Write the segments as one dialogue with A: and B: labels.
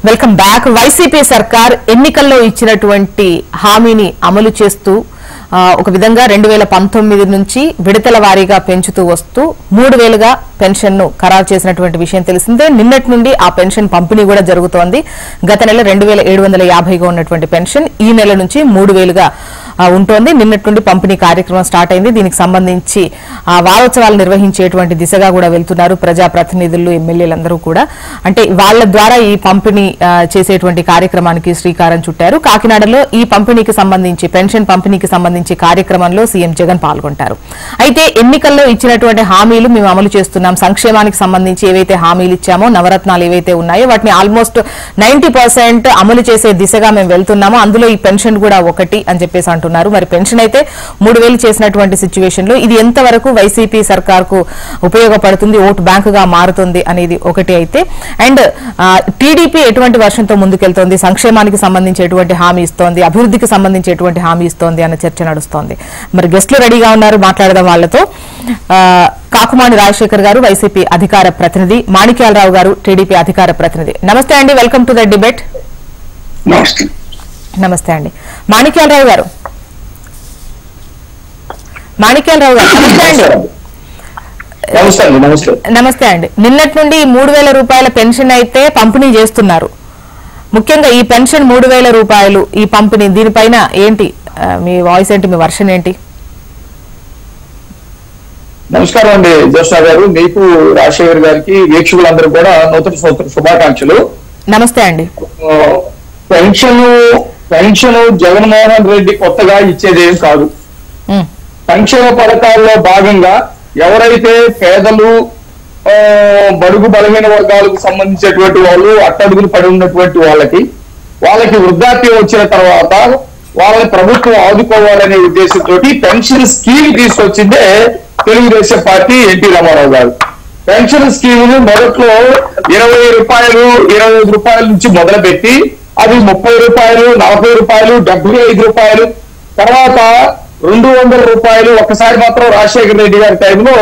A: Welcome back. YCP సర్కార్ ఎన్నికల్లో ఇచ్చినటువంటి హామీని అమలు చేస్తూ ఒక విధంగా 2019 నుంచి విడతల వారీగా పెంచుతూ వస్తూ 3000గా పెన్షన్ ను ఖరారు చేసినటువంటి విషయం తెలిసిందే. నిన్నటి నుండి ఆ పెన్షన్ పంపిణీ కూడా జరుగుతోంది. గత నెల 2750గా ఉన్నటువంటి పెన్షన్ ఈ నెల నుంచి 3000గా ఉంటోంది. నిన్నటి నుండి పంపిణీ కార్యక్రమం స్టార్ట్ అయింది. దీనికి సంబంధించి వారోత్సవాలు నిర్వహించేటువంటి దిశగా కూడా వెళ్తున్నారు ప్రజాప్రతినిధులు, ఎమ్మెల్యేలందరూ కూడా. అంటే వాళ్ల ద్వారా ఈ పంపిణీ చేసేటువంటి కార్యక్రమానికి శ్రీకారం చుట్టారు. కాకినాడలో ఈ పంపిణీకి సంబంధించి పెన్షన్ పంపిణీకి సంబంధించి కార్యక్రమంలో సీఎం జగన్ పాల్గొంటారు. అయితే ఎన్నికల్లో ఇచ్చినటువంటి హామీలు మేము అమలు చేస్తున్నాం, సంక్షేమానికి సంబంధించి ఏవైతే హామీలు ఇచ్చామో, నవరత్నాలు ఏవైతే ఉన్నాయో వాటిని ఆల్మోస్ట్ 90% అమలు చేసే దిశగా మేము వెళ్తున్నామో అందులో ఈ పెన్షన్ కూడా ఒకటి అని చెప్పేసి అంటున్నారు. మరి పెన్షన్ అయితే 3000 చేసినటువంటి సిచ్యువేషన్ లో ఇది ఎంతవరకు వైసీపీ సర్కార్ కు ఉపయోగపడుతుంది, ఓటు బ్యాంక్ గా మారుతుంది అనేది ఒకటి అయితే. అండ్ టీడీపీ ఎటువంటి వర్షంతో ముందుకెళ్తోంది, సంక్షేమానికి సంబంధించి ఎటువంటి హామీ ఇస్తోంది, అభివృద్ధికి సంబంధించి ఎటువంటి హామీ ఇస్తోంది అన్న చర్చ నడుస్తోంది. మరి గెస్టులు రెడీగా ఉన్నారు, మాట్లాడదాం వాళ్లతో. కాకుమాని రాజశేఖర్ గారు వైసీపీ అధికార ప్రతినిధి, మాణిక్యాలరావు గారు టీడీపీ అధికార ప్రతినిధి. నమస్తే అండి, వెల్కమ్ టు ద డిబేట్. నమస్తే అండి. మాణిక్యాలరావు గారు నమస్తే అండి. నిన్నటి నుండి 3000 రూపాయల పెన్షన్ అయితే పంపిణీ చేస్తున్నారు. ముఖ్యంగా ఈ పెన్షన్ 3000 రూపాయలు ఈ పంపిణీ, దీనిపైన ఏంటి మీ వాయిస్ ఏంటి, మీ వర్షన్ ఏంటి?
B: నమస్కారం అండి జోషా గారు, మీకు రాజశేఖర్ గారికి, వీక్షకులందరూ కూడా నూతన సంవత్సర శుభాకాంక్షలు.
A: నమస్తే అండి.
B: పెన్షన్ జగన్మోహన్ రెడ్డి కొత్తగా ఇచ్చేదేం కాదు. సంక్షేమ పథకాల్లో భాగంగా ఎవరైతే పేదలు, బడుగు బలహీన వర్గాలకు సంబంధించినటువంటి వాళ్ళు, అట్టడుగులు పడి ఉన్నటువంటి వాళ్ళకి వృద్ధాప్యం వచ్చిన తర్వాత వాళ్ళని ప్రభుత్వం ఆదుకోవాలనే ఉద్దేశంతో pension scheme తీసుకొచ్చిందే Telugu Desam party, NT Ramarao గారు. పెన్షన్ స్కీమ్ మొదట్లో 20 రూపాయలు, 25 రూపాయల నుంచి మొదలుపెట్టి అది 30 రూపాయలు, 40 రూపాయలు, 75 రూపాయలు, తర్వాత 200 రూపాయలు. ఒక్కసారి మాత్రం రాజశేఖర రెడ్డి గారి టైంలో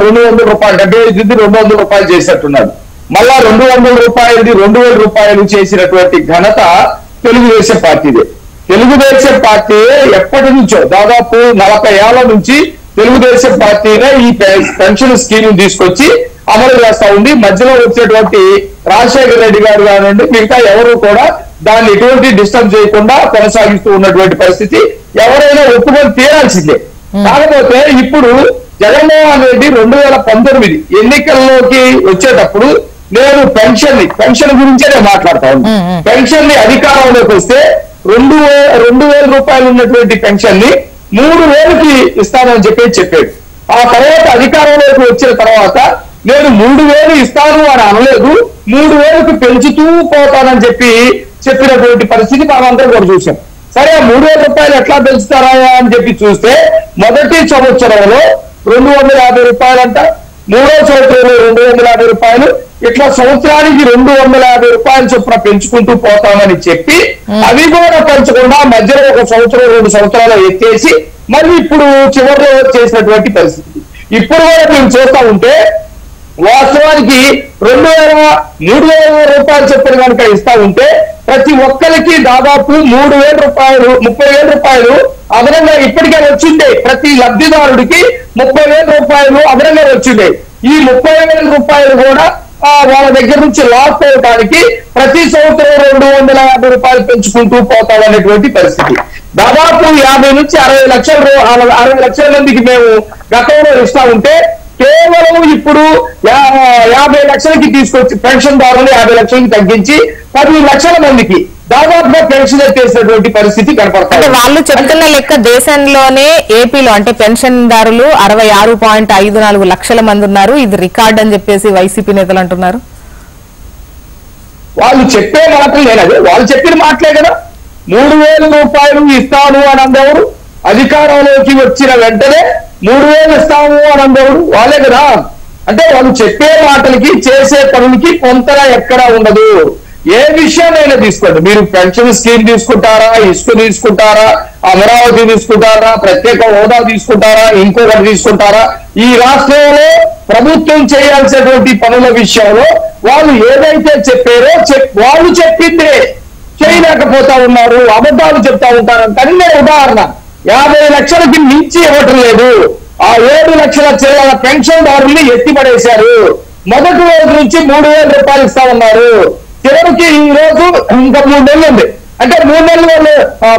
B: 200 రూపాయలు, 75 200 రూపాయలు చేసినట్టున్నారు. మళ్ళా 200 రూపాయలది 2000 రూపాయలు చేసినటువంటి ఘనత తెలుగుదేశం పార్టీదే. తెలుగుదేశం పార్టీ ఎప్పటి నుంచో దాదాపు 40 ఏళ్ల నుంచి తెలుగుదేశం పార్టీనే ఈ పెన్షన్ స్కీమ్ తీసుకొచ్చి అమలు చేస్తా ఉంది. మధ్యలో వచ్చేటువంటి రాజశేఖర రెడ్డి గారు కానివ్వండి, మిగతా ఎవరు కూడా దాన్ని ఎటువంటి డిస్టర్బ్ చేయకుండా కొనసాగిస్తూ ఉన్నటువంటి పరిస్థితి ఎవరైనా ఒప్పుకొని తీరాల్సిందే. కాకపోతే ఇప్పుడు జగన్మోహన్ రెడ్డి 2019 ఎన్నికల్లోకి వచ్చేటప్పుడు నేను పెన్షన్ గురించే నేను మాట్లాడతా ఉన్నాను. పెన్షన్ ని అధికారంలోకి వస్తే 2000 రూపాయలు ఉన్నటువంటి పెన్షన్ ని 3000కి ఇస్తానని చెప్పాడు. ఆ తర్వాత అధికారంలోకి వచ్చిన తర్వాత నేను 3000 ఇస్తాను అని అనలేదు, 3000కు పెంచుతూ పోతానని చెప్పినటువంటి పరిస్థితి మనమందరం కూడా చూసాం. సరే, 3000 రూపాయలు ఎట్లా పెంచుతారా అని చూస్తే మొదటి సంవత్సరంలో 250 రూపాయలంట, మూడో సంవత్సరంలో 250 రూపాయలు, ఇట్లా సంవత్సరానికి 250 రూపాయలు చొప్పున పెంచుకుంటూ పోతామని చెప్పి అవి కూడా పెంచకుండా మధ్యలో 1 సంవత్సరం 2 సంవత్సరాలు ఎత్తేసి మళ్ళీ ఇప్పుడు చివరిలో చేసినటువంటి పరిస్థితి. ఇప్పుడు కూడా మేము చేస్తా ఉంటే వాస్తవానికి 3000 రూపాయలు చొప్పున కనుక ఇస్తా ఉంటే ప్రతి ఒక్కరికి దాదాపు 3000 రూపాయలు, 30,000 రూపాయలు అదనంగా ఇప్పటికే వచ్చిండే. ప్రతి లబ్ధిదారుడికి 30,000 రూపాయలు అదనంగా వచ్చిండే. ఈ 30,000 రూపాయలు కూడా వాళ్ళ దగ్గర నుంచి లాక్కోవడానికి ప్రతి సంవత్సరం 250 రూపాయలు పెంచుకుంటూ పోతామనేటువంటి పరిస్థితి. దాదాపు 50 నుంచి 60 లక్షల మందికి మేము గతంలో ఇస్తా ఉంటే కేవలం ఇప్పుడు 50 లక్షలకి తీసుకొచ్చి పెన్షన్ దారులు 50 లక్షలకి తగ్గించి 10 లక్షల మందికి దాదాపుగా పెన్షన్ ఎత్తేసినటువంటి పరిస్థితి కనపడుతుంది.
A: వాళ్ళు చెప్తున్న లెక్క దేశంలోనే ఏపీలో అంటే పెన్షన్ దారులు 66.54 లక్షల మంది ఉన్నారు. ఇది రికార్డ్ అని చెప్పేసి వైసీపీ నేతలు అంటున్నారు.
B: వాళ్ళు చెప్పే మాటలు లేనది, వాళ్ళు చెప్పిన మాటలే కదా. 3000 రూపాయలు ఇస్తాను అని అందెవరు, అధికారంలోకి వచ్చిన వెంటనే 3000 ఇస్తాము అని అందెవరు, వాళ్ళే కదా. అంటే వాళ్ళు చెప్పే మాటలకి చేసే పనులకి పొంతన ఎక్కడా ఉండదు. ఏ విషయాన్నైనా తీసుకోండి, మీరు పెన్షన్ స్కీమ్ తీసుకుంటారా, ఇసుక తీసుకుంటారా, అమరావతి తీసుకుంటారా, ప్రత్యేక హోదా తీసుకుంటారా, ఇంకొకటి తీసుకుంటారా, ఈ రాష్ట్రంలో ప్రభుత్వం చేయాల్సినటువంటి పనుల విషయంలో వాళ్ళు ఏదైతే చెప్పారో వాళ్ళు చెప్పిందే చేయలేకపోతా ఉన్నారు, అబద్ధాలు చెప్తా ఉంటారు. కానీ నేను ఉదాహరణ 50 లక్షలకి మించి ఇవ్వటం లేదు. ఆ 7 లక్షల చిల్లర పెన్షన్ దారుల్ని ఎత్తిపడేశారు. మొదటి రోజు నుంచి 3,000 రూపాయలు ఇస్తా ఉన్నారు. చివరికి ఈ రోజు ఇంకా 3 నెలలు ఉంది. అంటే 3 నెలలు వాళ్ళు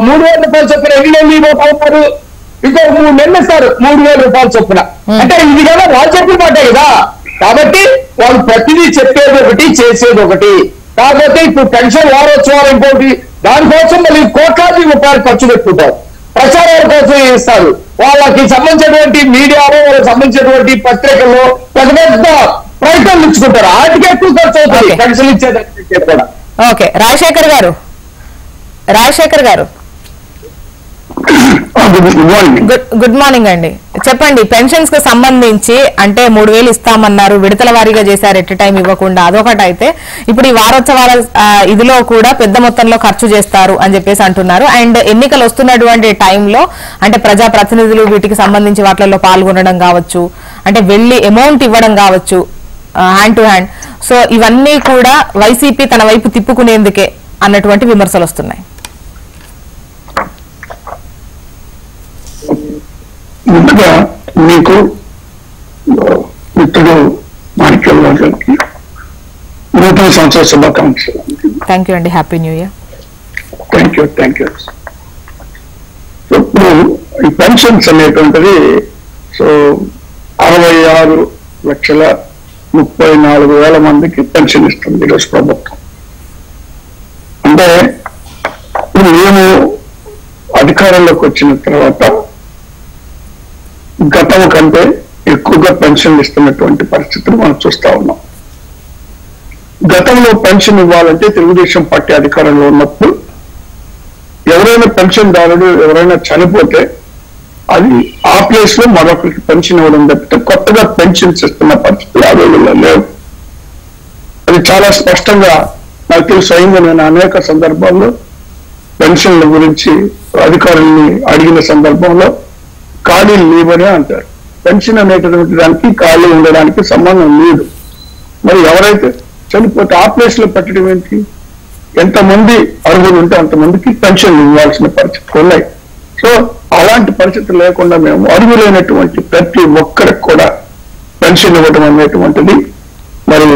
B: 3,000 రూపాయలు చొప్పున ఎన్ని నెలలు ఇవ్వతా ఉన్నారు? ఇంకో 3 నెలలు ఇస్తారు 3,000 రూపాయలు చొప్పున. అంటే ఇది కదా వాళ్ళు చెప్పిన మాటే కదా. కాబట్టి వాళ్ళు ప్రతిదీ చెప్పేది ఒకటి, చేసేది ఒకటి. కాకపోతే ఇప్పుడు పెన్షన్ వారోత్సవాలు ఇంకోటి, దానికోసం మళ్ళీ కోట్లాది రూపాయలు ఖర్చు పెట్టుకుంటారు, ప్రచారాల కోసం ఇస్తారు. వాళ్ళకి సంబంధించినటువంటి మీడియాలో, వాళ్ళకి సంబంధించినటువంటి పత్రికల్లో పెద్ద పెద్ద ప్రయత్నాలు ఇచ్చుకుంటారు. వాటికి ఎక్కువ ఖర్చు అవుతుంది పెన్షన్ ఇచ్చేదానికి కూడా.
A: ఓకే, రాజశేఖర్ గారు గుడ్ మార్నింగ్ అండి. చెప్పండి, పెన్షన్స్ కు సంబంధించి అంటే 3,000 ఇస్తామన్నారు, విడతల వారీగా చేశారు, ఎట్ టైం ఇవ్వకుండా. అదొకటి అయితే ఇప్పుడు ఈ వారోత్సవాల ఇదిలో కూడా పెద్ద మొత్తంలో ఖర్చు చేస్తారు అని చెప్పేసి అంటున్నారు. అండ్ ఎన్నికలు వస్తున్నటువంటి టైంలో అంటే ప్రజా ప్రతినిధులు వీటికి సంబంధించి వాటిల్లో పాల్గొనడం కావచ్చు, అంటే వెళ్లి అమౌంట్ ఇవ్వడం కావచ్చు, హ్యాండ్ టు హ్యాండ్. సో ఇవన్నీ కూడా వైసీపీ తన వైపు తిప్పుకునేందుకే అన్నటువంటి విమర్శలు వస్తున్నాయి.
C: ముందుగా మీకు మిత్రుడు మాణిక్యరావు గారికి నూతన సంవత్సర శుభాకాంక్షలు.
A: థ్యాంక్ యూ అండి, happy new year.
C: Thank you. ఇప్పుడు ఈ పెన్షన్స్ అనేటువంటిది 66,34,000 మందికి పెన్షన్ ఇస్తుంది ఈరోజు ప్రభుత్వం. అంటే ఇప్పుడు మేము అధికారంలోకి వచ్చిన తర్వాత గతం కంటే ఎక్కువగా పెన్షన్ ఇస్తున్నటువంటి పరిస్థితులు మనం చూస్తా ఉన్నాం. గతంలో పెన్షన్ ఇవ్వాలంటే తెలుగుదేశం పార్టీ అధికారంలో ఉన్నప్పుడు ఎవరైనా పెన్షన్ దారుడు ఎవరైనా చనిపోతే అది ఆ ప్లేస్ లో మరొకరికి పెన్షన్ ఇవ్వడం తప్పితే కొత్తగా పెన్షన్స్ ఇస్తున్న పరిస్థితులు ఆ రోజుల్లో లేవు. అది చాలా స్పష్టంగా నాకు తెలుసు. స్వయంగా నేను అనేక సందర్భాల్లో పెన్షన్ల గురించి అధికారుల్ని అడిగిన సందర్భంలో ఖాళీలు లేవనే అంటారు. పెన్షన్ అనేటటువంటి దానికి ఖాళీ ఉండడానికి సంబంధం లేదు. మరి ఎవరైతే చనిపోతే ఆ ప్లేస్ లో పెట్టడం ఏంటి? ఎంతమంది అర్హులు ఉంటే అంతమందికి పెన్షన్ ఇవ్వాల్సిన పరిస్థితులు ఉన్నాయి. సో అలాంటి పరిస్థితులు లేకుండా మేము అర్హులైనటువంటి ప్రతి ఒక్కరికి కూడా పెన్షన్ ఇవ్వడం అనేటువంటిది మరి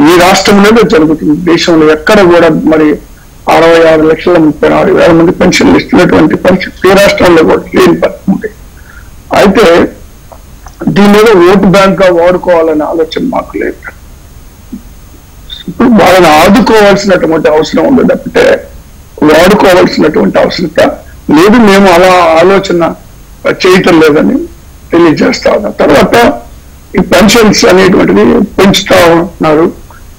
C: ఈ రాష్ట్రంలోనే జరుగుతుంది. దేశంలో ఎక్కడ కూడా మరి 66,36,000 మంది పెన్షన్లు ఇస్తున్నటువంటి పరిస్థితి ఏ రాష్ట్రంలో కూడా లేని పరిస్థితి. అయితే దీని మీద ఓటు బ్యాంక్ గా వాడుకోవాలనే ఆలోచన మాకు లేదు. ఇప్పుడు వాళ్ళని ఆదుకోవాల్సినటువంటి అవసరం ఉంది తప్పితే వాడుకోవాల్సినటువంటి అవసరత లేదు. మేము అలా ఆలోచన చేయటం లేదని తెలియజేస్తా ఉన్నాం. తర్వాత ఈ పెన్షన్స్ అనేటువంటిది పెంచుతా ఉన్నారు.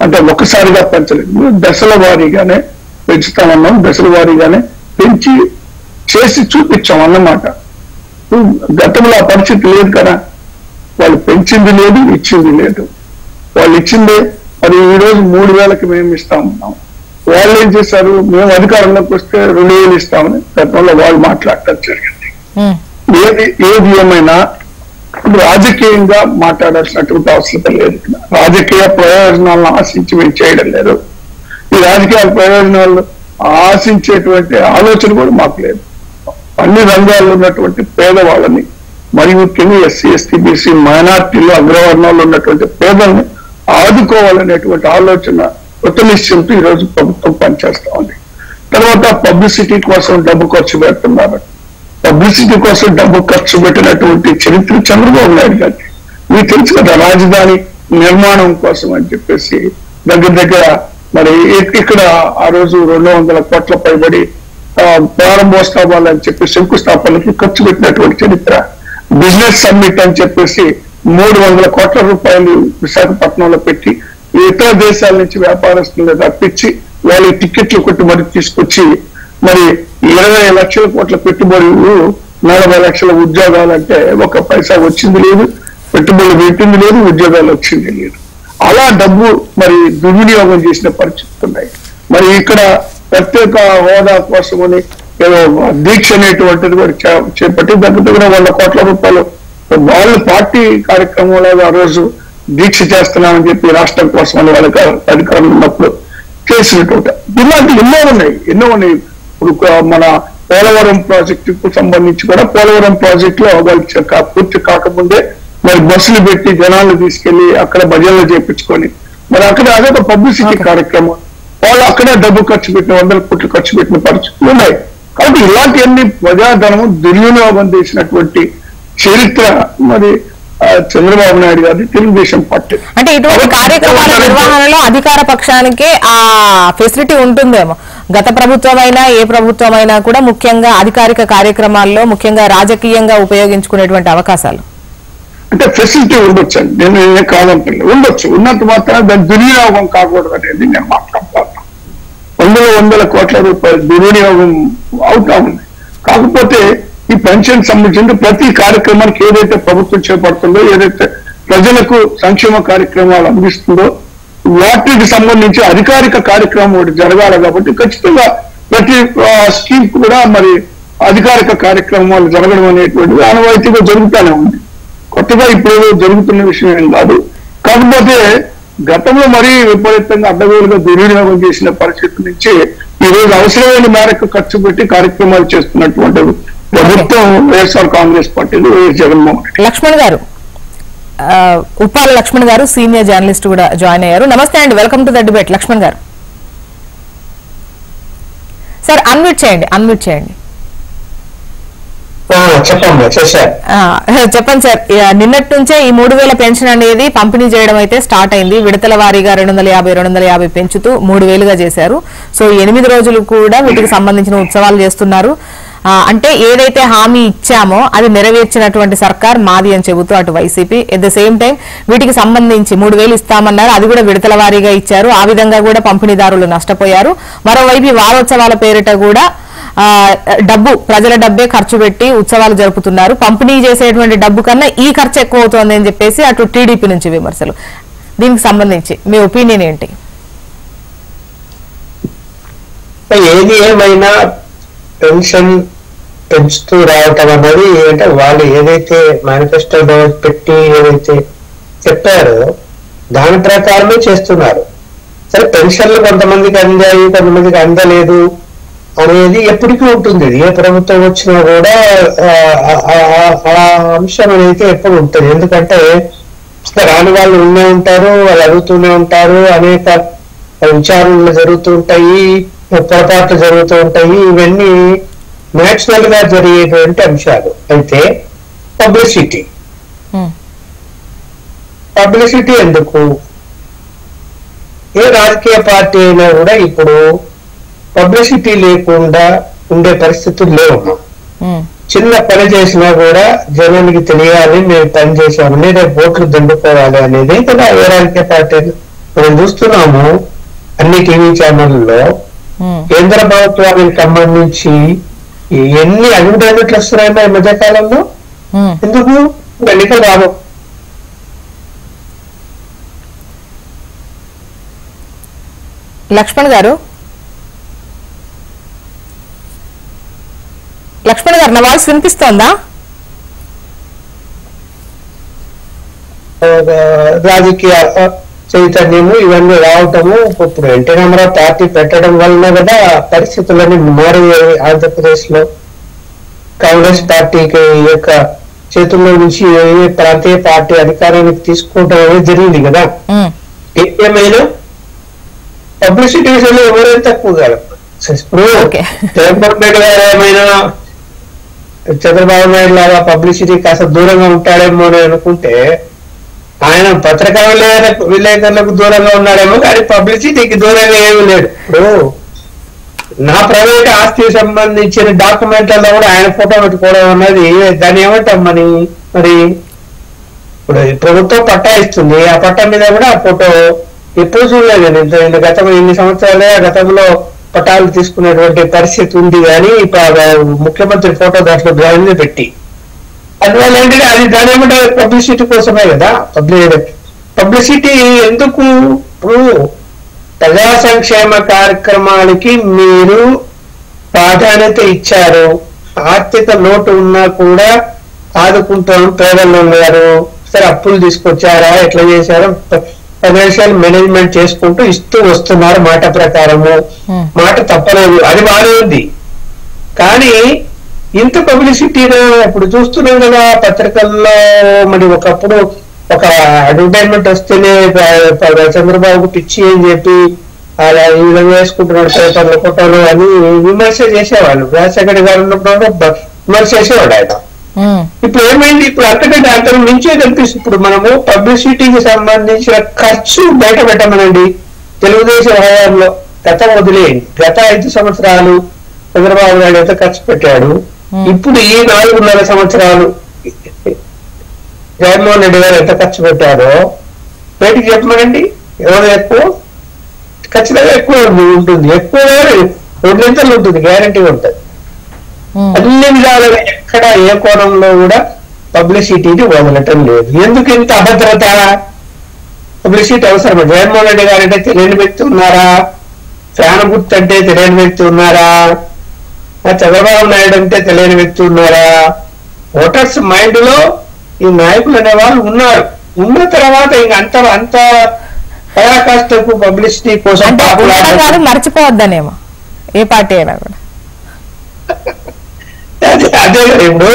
C: అంటే ఒకసారిగా పెంచలేదు, దశల వారీగానే పెంచుతామన్నాం. దశల వారీగానే పెంచి చేసి చూపించాం అన్నమాట. గతంలో ఆ పరిస్థితి లేదు కదా. వాళ్ళు పెంచింది లేదు, ఇచ్చింది లేదు. వాళ్ళు ఇచ్చిందే మరి ఈ రోజు 3,000కి మేము ఇస్తామన్నాం. వాళ్ళు ఏం చేశారు? మేము అధికారంలోకి వస్తే 2,000 ఇస్తామని గతంలో వాళ్ళు మాట్లాడటం జరిగింది. ఏది ఏమైనా రాజకీయంగా మాట్లాడాల్సినటువంటి అవసరం లేదు. రాజకీయ ప్రయోజనాలను ఆశించి మేము చేయడం లేదు. ఈ రాజకీయ ప్రయోజనాలు ఆశించేటువంటి ఆలోచన కూడా మాకు లేదు. అన్ని రంగాల్లో ఉన్నటువంటి పేదవాళ్ళని, మరియు ముఖ్యంగా ఎస్సీ, ఎస్టీ, బీసీ, మైనార్టీలు, అగ్రవర్ణాల్లో ఉన్నటువంటి పేదల్ని ఆదుకోవాలనేటువంటి ఆలోచన కొత్త నిశ్చయంతో ఈరోజు ప్రభుత్వం పనిచేస్తా ఉంది. తర్వాత పబ్లిసిటీ కోసం డబ్బు ఖర్చు పెడుతున్నారు. పబ్లిసిటీ కోసం డబ్బు ఖర్చు పెట్టినటువంటి చరిత్ర చంద్రబాబు నాయుడు గారికి మీకు తెలుసు కదా. రాజధాని నిర్మాణం కోసం అని చెప్పేసి దగ్గర మరి ఇక్కడ ఆ రోజు 200 కోట్ల పైబడి ప్రారంభోత్సవాలు అని చెప్పి శంకుస్థాపనకి ఖర్చు పెట్టినటువంటి చరిత్ర. బిజినెస్ సమ్మిట్ అని చెప్పేసి 300 కోట్ల రూపాయలు విశాఖపట్నంలో పెట్టి ఇతర దేశాల నుంచి వ్యాపారస్తులను రప్పించి వాళ్ళ టికెట్లు కొట్టి మరి తీసుకొచ్చి మరి 20 లక్షల కోట్ల పెట్టుబడులు, 40 లక్షల ఉద్యోగాలంటే ఒక పైసా వచ్చింది లేదు, పెట్టుబడులు పెట్టింది లేదు, ఉద్యోగాలు వచ్చింది లేదు. అలా డబ్బు మరి దుర్వినియోగం చేసిన పరిస్థితులు ఉన్నాయి. మరి ఇక్కడ ప్రత్యేక హోదా కోసమని ఏదో దీక్ష అనేటువంటిది కూడా చేపట్టి దగ్గర 100 కోట్ల రూపాయలు వాళ్ళ పార్టీ కార్యక్రమంలో ఆ రోజు దీక్ష చేస్తున్నామని చెప్పి రాష్ట్రం కోసం అని వాళ్ళకి అధికారం ఉన్నప్పుడు చేసినటువంటి ఇలాంటి ఎన్నో ఉన్నాయి. ఇప్పుడు మన పోలవరం ప్రాజెక్టుకు సంబంధించి కూడా పోలవరం ప్రాజెక్ట్ లో వాళ్ళు పూర్తి కాకముందే మరి బస్సులు పెట్టి జనాలను తీసుకెళ్లి అక్కడ భజనలు చేయించుకొని మరి అక్కడ అదొక పబ్లిసిటీ కార్యక్రమం. వాళ్ళు అక్కడే డబ్బు ఖర్చు పెట్టిన 100 కోట్లు ఖర్చు పెట్టిన పరిస్థితులు ఉన్నాయి. కాబట్టి ఇలాంటివన్నీ ప్రజాధనము దుర్వినియోగం చేసినటువంటి చరిత్ర మరి చంద్రబాబు నాయుడు గారి తెలుగుదేశం పార్టీ.
A: అంటే ఇటువంటి కార్యక్రమాల నిర్వహణలో అధికార పక్షానికే ఆ ఫెసిలిటీ ఉంటుందేమో. గత ప్రభుత్వమైనా ఏ ప్రభుత్వమైనా కూడా ముఖ్యంగా అధికారిక కార్యక్రమాల్లో ముఖ్యంగా రాజకీయంగా ఉపయోగించుకునేటువంటి అవకాశాలు
C: అంటే ఫెసిలిటీ ఉండొచ్చు అండి. నేను కాదంటే ఉండొచ్చు, ఉన్నంత మాత్రం దాని దుర్వినియోగం కాకూడదు అనేది నేను మాట్లాడుతున్నాను. 100 కోట్ల రూపాయలు దుర్వినియోగం అవుతా ఉంది. కాకపోతే ఈ పెన్షన్ సంబంధించిన ప్రతి కార్యక్రమానికి ఏదైతే ప్రభుత్వం చేపడుతుందో, ఏదైతే ప్రజలకు సంక్షేమ కార్యక్రమాలు అందిస్తుందో వాటికి సంబంధించి అధికారిక కార్యక్రమం ఒకటి జరగాలి. కాబట్టి ఖచ్చితంగా ప్రతి స్కీమ్ కూడా మరి అధికారిక కార్యక్రమాలు జరగడం అనేటువంటిది ఆనవాయితీగా జరుగుతూనే ఉంది. కొత్తగా ఇప్పుడు జరుగుతున్న విషయం ఏం కాదు. కాకపోతే గతంలో మరీ విపరీతంగా అడ్డగోలుగా దుర్వినియోగం చేసిన పరిస్థితి నుంచి ఈ రోజు అవసరమైన మేరకు ఖర్చు పెట్టి కార్యక్రమాలు చేస్తున్నటువంటి ప్రభుత్వం వైఎస్ఆర్ కాంగ్రెస్ పార్టీలు వైఎస్ జగన్మోహన్ రెడ్డి.
A: లక్ష్మణ్ గారు, ఉప్పాల లక్ష్మణ్ గారు సీనియర్ జర్నలిస్ట్ కూడా జాయిన్ అయ్యారు. నమస్తే అండి, welcome to the debate. Lakshman గారు సార్ అన్మ్యూట్ చేయండి. చెప్పండి సార్, నిన్నటి నుంచే ఈ 3000 పెన్షన్ అనేది పంపిణీ చేయడం అయితే స్టార్ట్ అయింది. విడతల వారీగా 250 పెంచుతూ 3000గా చేశారు. సో 8 రోజులు కూడా వీటికి సంబంధించిన ఉత్సవాలు చేస్తున్నారు. అంటే ఏదైతే హామీ ఇచ్చామో అది నెరవేర్చినటువంటి సర్కార్ మాది అని చెబుతూ అటు YCP, at the same time వీటికి సంబంధించి 3000 ఇస్తామన్నారు, అది కూడా విడతల వారీగా ఇచ్చారు. ఆ విధంగా కూడా పంపిణీదారులు నష్టపోయారు. మరోవైపు వారోత్సవాల పేరిట కూడా డబ్బు ప్రజల డబ్బే ఖర్చు పెట్టి ఉత్సవాలు జరుపుతున్నారు. పంపిణీ చేసేటువంటి డబ్బు కన్నా ఈ ఖర్చు ఎక్కువ అవుతోంది అని చెప్పేసి అటు టీడీపీ నుంచి విమర్శలు. దీనికి సంబంధించి మీ ఒపీనియన్ ఏంటి?
D: ఏది ఏమైనా పెన్షన్ పెంచుతూ రావటం అన్నది అంటే వాళ్ళు ఏదైతే మేనిఫెస్టోలో పెట్టి ఏదైతే చెప్పారో దాని ప్రకారమే చేస్తున్నారు. సరే పెన్షన్లు కొంతమందికి అందాయి, కొంతమందికి అందలేదు అనేది ఎప్పటికీ ఉంటుంది. ఏ ప్రభుత్వం వచ్చినా కూడా ఆ అంశం అనేది ఎప్పుడు ఉంటుంది. ఎందుకంటే రాని వాళ్ళు ఉండే ఉంటారు, వాళ్ళు అడుగుతూనే ఉంటారు, అనేక విచారణలు జరుగుతూ ఉంటాయి, పొరపాట్లు జరుగుతూ ఉంటాయి. ఇవన్నీ నేచురల్ గా జరిగేటువంటి అంశాలు. అయితే పబ్లిసిటీ ఎందుకు? ఏ రాజకీయ పార్టీ అయినా కూడా ఇప్పుడు పబ్లిసిటీ లేకుండా ఉండే పరిస్థితులు లేవు. చిన్న పని చేసినా కూడా జనానికి తెలియాలి మేము పని చేశామని, రేపు ఓట్లు దండుకోవాలి అనేది కదా ఏ రాజకీయ పార్టీ. మనం చూస్తున్నాము అన్ని టీవీ ఛానళ్లలో కేంద్ర ప్రభుత్వానికి సంబంధించి ఎన్ని అడ్వర్టైజ్మెంట్లు వస్తున్నాయో ఈ మధ్య కాలంలో. ఎందుకు? ఎన్నికలు రావు.
A: లక్ష్మణ్ గారు నా వాయిస్ వినిపిస్తోందా?
D: రాజకీయ చైతన్యము ఇవన్నీ రావటము ఇప్పుడు ఎన్టీ రామారావు పార్టీ పెట్టడం వలన కదా పరిస్థితులన్నీ మారయ్యాయి. ఆంధ్రప్రదేశ్ లో కాంగ్రెస్ పార్టీకి యొక్క చేతుల్లో నుంచి ప్రాంతీయ పార్టీ అధికారానికి తీసుకోవడం అనేది జరిగింది కదా. ఏమైనా పబ్లిసిటీ విషయంలో ఎవరైనా తక్కువ కాదు. ఇప్పుడు జగన్మోహన్ రెడ్డి గారు ఏమైనా చంద్రబాబు నాయుడు లాగా పబ్లిసిటీ కాస్త దూరంగా ఉంటాడేమో అని అనుకుంటే ఆయన పత్రికా విలేకరులకు దూరంగా ఉన్నాడేమో, కానీ పబ్లిసిటీకి దూరంగా ఏమీ లేడు. ఇప్పుడు నా ప్రైవేట్ ఆస్తికి సంబంధించిన డాక్యుమెంట్లలో కూడా ఆయన ఫోటో పెట్టుకోవడం అన్నది దాన్ని ఏమంటాం మరి ఇప్పుడు ప్రభుత్వం పట్టా ఇస్తుంది, ఆ పట్టా మీద కూడా ఆ ఫోటో ఎప్పుడు చూడలేదు. గతంలో ఇన్ని సంవత్సరాలే గతంలో పట్టాలు తీసుకునేటువంటి పరిస్థితి ఉంది. కానీ ముఖ్యమంత్రి ఫోటో దాంట్లో డ్రాయింగ్ పెట్టి అందువల్ల ఏంటంటే అది దాని ఏమంటే పబ్లిసిటీ కోసమే కదా. పబ్లిసిటీ ఎందుకు? ఇప్పుడు ప్రజా సంక్షేమ కార్యక్రమాలకి మీరు ప్రాధాన్యత ఇచ్చారు. ఆర్థిక లోటు ఉన్నా కూడా ఆదుకుంటాం, పేదలు ఉన్నారు, ఇస్తారు, అప్పులు తీసుకొచ్చారా, ఎట్లా చేశారో ఫైనాన్షియల్ మేనేజ్మెంట్ చేసుకుంటూ ఇస్తూ వస్తున్నారు మాట ప్రకారము. మాట తప్పలేదు, అది బాగానే ఉంది. కానీ ఇంత పబ్లిసిటీలో ఇప్పుడు చూస్తున్నాం కదా పత్రికల్లో. మరి ఒకప్పుడు ఒక అడ్వర్టైజ్మెంట్ వస్తేనే చంద్రబాబు పిచ్చి అని చెప్పి అలా ఈ విధంగా వేసుకుంటున్నాడు పేపర్లు ఫోటోలు అని విమర్శ చేసేవాళ్ళు. రాజశేఖర్ గారు ఉన్నప్పుడు విమర్శ చేసేవాడు ఆయన. ఇప్పుడు ఏమైంది, ఇప్పుడు అంతకంటే అంతకు మించే కనిపిస్తుంది. ఇప్పుడు మనము పబ్లిసిటీకి సంబంధించిన ఖర్చు బయట పెట్టమనండి. తెలుగుదేశం హయాంలో గతం వదిలేయండి, గత 5 సంవత్సరాలు చంద్రబాబు నాయుడు ఎంత ఖర్చు పెట్టాడు, ఇప్పుడు ఈ 4.5 సంవత్సరాలు జగన్మోహన్ రెడ్డి గారు ఎంత ఖర్చు పెట్టారో బయటికి చెప్పమనండి. ఎవరు ఎక్కువ? ఖచ్చితంగా ఎక్కువ ఉంటుంది, ఎక్కువ 2 గంటలు ఉంటుంది, గ్యారంటీ ఉంటుంది. అన్ని విధాలుగా ఎక్కడ ఏ కోణంలో కూడా పబ్లిసిటీని వదలటం లేదు. ఎందుకు ఇంత అభద్రత? పబ్లిసిటీ అవసరం. జగన్మోహన్ రెడ్డి గారు అంటే తెలియని వ్యక్తి ఉన్నారా? ఫ్యాన్ గుర్తు అంటే తెలియని వ్యక్తి ఉన్నారా? చంద్రబాబు నాయుడు అంటే తెలియని వ్యక్తి ఉన్నారా? ఓటర్స్ మైండ్ లో ఈ నాయకులు అనే వాళ్ళు ఉన్నారు. ఉన్న తర్వాత ఇంక అంత పరాకాష్ఠకు పబ్లిసిటీ కోసం
A: మర్చిపోవద్దనేమో ఏ పార్టీ అయినా కూడా.
D: అదే ఇప్పుడు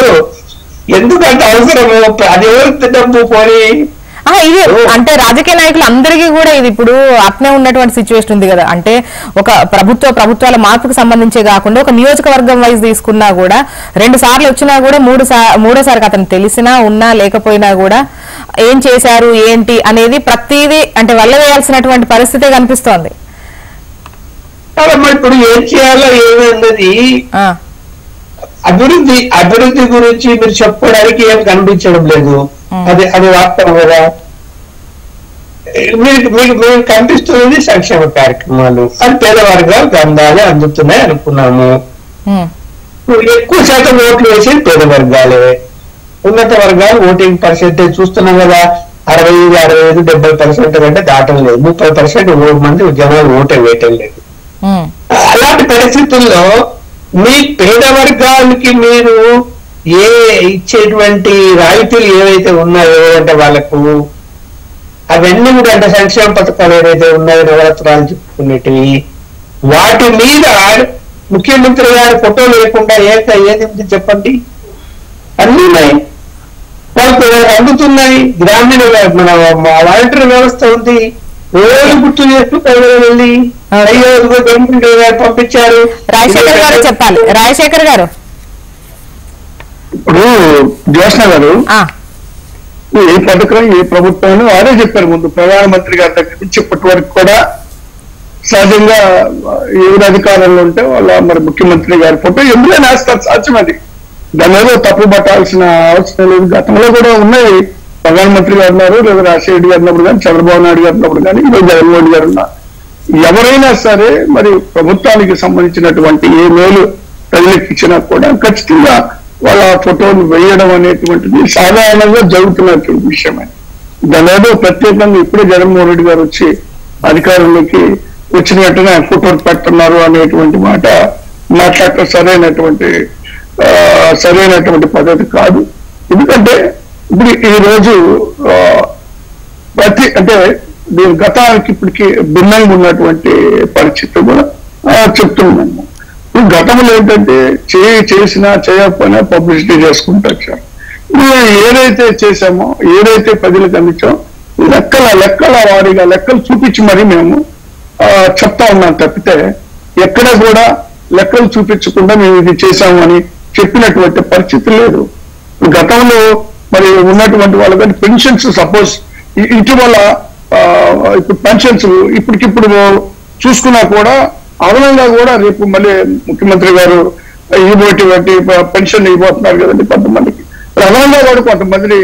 D: ఎందుకంటే అవసరము, అది ఎవరు డబ్బు పోనీ
A: ఇది అంటే రాజకీయ నాయకులు అందరికీ కూడా ఇది ఇప్పుడు అట్నే ఉన్నటువంటి సిచ్యువేషన్ ఉంది కదా. అంటే ఒక ప్రభుత్వాల మార్పుకు సంబంధించే కాకుండా ఒక నియోజకవర్గం వైజ్ తీసుకున్నా కూడా 2 సార్లు వచ్చినా కూడా మూడోసారికి అతను తెలిసినా ఉన్నా లేకపోయినా కూడా ఏం చేశారు ఏంటి అనేది ప్రతిదీ అంటే వల్లవేయాల్సినటువంటి పరిస్థితే కనిపిస్తోంది.
D: ఇప్పుడు ఏం చేయాలో ఏమన్నది అభివృద్ధి గురించి మీరు చెప్పుకోవడానికి ఏం కనిపించడం లేదు. అది వాస్తవం కదా. మీకు కనిపిస్తున్నది సంక్షేమ కార్యక్రమాలు, అది పేదవర్గాలకు అందాలి, అందుతున్నాయి అనుకున్నాము. ఎక్కువ శాతం ఓట్లు వేసేది పేద వర్గాలే. ఉన్నత వర్గాలు ఓటింగ్ పర్సెంటేజ్ చూస్తున్నాం కదా, 65, 70% కంటే దాటం లేదు. 30% మంది జనాలు ఓటే వేయటం లేదు. అలాంటి పరిస్థితుల్లో మీ పేద వర్గాలకి మీరు ఇచ్చేటువంటి రాయితీలు ఏవైతే ఉన్నాయో అంటే వాళ్ళకు అవన్నీ కూడా అంటే సంక్షేమ పథకాలు ఏవైతే ఉన్నాయో నవరత్నాలు చెప్పుకునేటివి వాటి మీద ముఖ్యమంత్రి గారి ఫోటో లేకుండా ఏది ఉంది చెప్పండి? అన్ని ఉన్నాయి, వాళ్ళకు అందుతున్నాయి. గ్రామీణ మన వాలంటీర్ వ్యవస్థ ఉంది, రోజు గుర్తు చేస్తూ వెళ్ళి అయ్యో గవర్నమెంట్ పంపించారు.
A: రాజశేఖర్ గారు చెప్పాలి. రాజశేఖర్ గారు
C: ఇప్పుడు జ్యోత్స్న గారు ఏ పథకం ఏ ప్రభుత్వం వారే చెప్పారు. ముందు ప్రధానమంత్రి గారి దగ్గర నుంచి ఇప్పటి వరకు కూడా సహజంగా ఎవరు అధికారంలో ఉంటే వాళ్ళ మరి ముఖ్యమంత్రి గారి ఫోటో ఎందుకని వేస్తారు, సాధ్యం అది. దాని ఏదో తప్పు పట్టాల్సిన అవసరం లేదు. గతంలో కూడా ఉన్నాయి, ప్రధానమంత్రి గారు ఉన్నారు, లేదా రాజశేఖర్ గారు ఉన్నప్పుడు కానీ, చంద్రబాబు నాయుడు గారు ఉన్నప్పుడు కానీ, ఈరోజు జగన్మోహన్ గారు ఉన్నారు. ఎవరైనా సరే మరి ప్రభుత్వానికి సంబంధించినటువంటి ఏ మేలు ప్రజలకు ఇచ్చినా కూడా ఖచ్చితంగా వాళ్ళ ఫోటోలు వేయడం అనేటువంటిది సాధారణంగా జరుగుతున్నటువంటి విషయమే. దాని ఏదో ప్రత్యేకంగా ఇప్పుడే జగన్మోహన్ రెడ్డి గారు వచ్చి అధికారంలోకి వచ్చిన వెంటనే ఫోటోలు పెడుతున్నారు అనేటువంటి మాట మాట్లాడటం సరైనటువంటి పద్ధతి కాదు. ఎందుకంటే ఇప్పుడు ఈ రోజు అంటే దీని గతానికి ఇప్పటికి భిన్నంగా ఉన్నటువంటి పరిస్థితి కూడా చెప్తున్నాము. గతంలో ఏంటంటే చేసినా చేయకపోయినా పబ్లిసిటీ చేసుకుంటూ వచ్చారు. ఏదైతే చేశామో, ఏదైతే ప్రజలకు అందించామో లెక్కల వారీగా లెక్కలు చూపించి మరి మేము చెప్తా ఉన్నాం తప్పితే ఎక్కడ కూడా లెక్కలు చూపించకుండా మేము ఇది చేశాము అని చెప్పినటువంటి పరిస్థితి లేదు. గతంలో మరి ఉన్నటువంటి వాళ్ళు కానీ పెన్షన్స్ సపోజ్ ఇటీవల ఇప్పుడు పెన్షన్స్ ఇప్పటికిప్పుడు చూసుకున్నా కూడా అదనంగా కూడా రేపు మళ్ళీ ముఖ్యమంత్రి గారు ఇటువంటి పెన్షన్ ఇవ్వబోతున్నారు కదండి కొంతమందికి. అదనంగా కూడా కొంతమందిని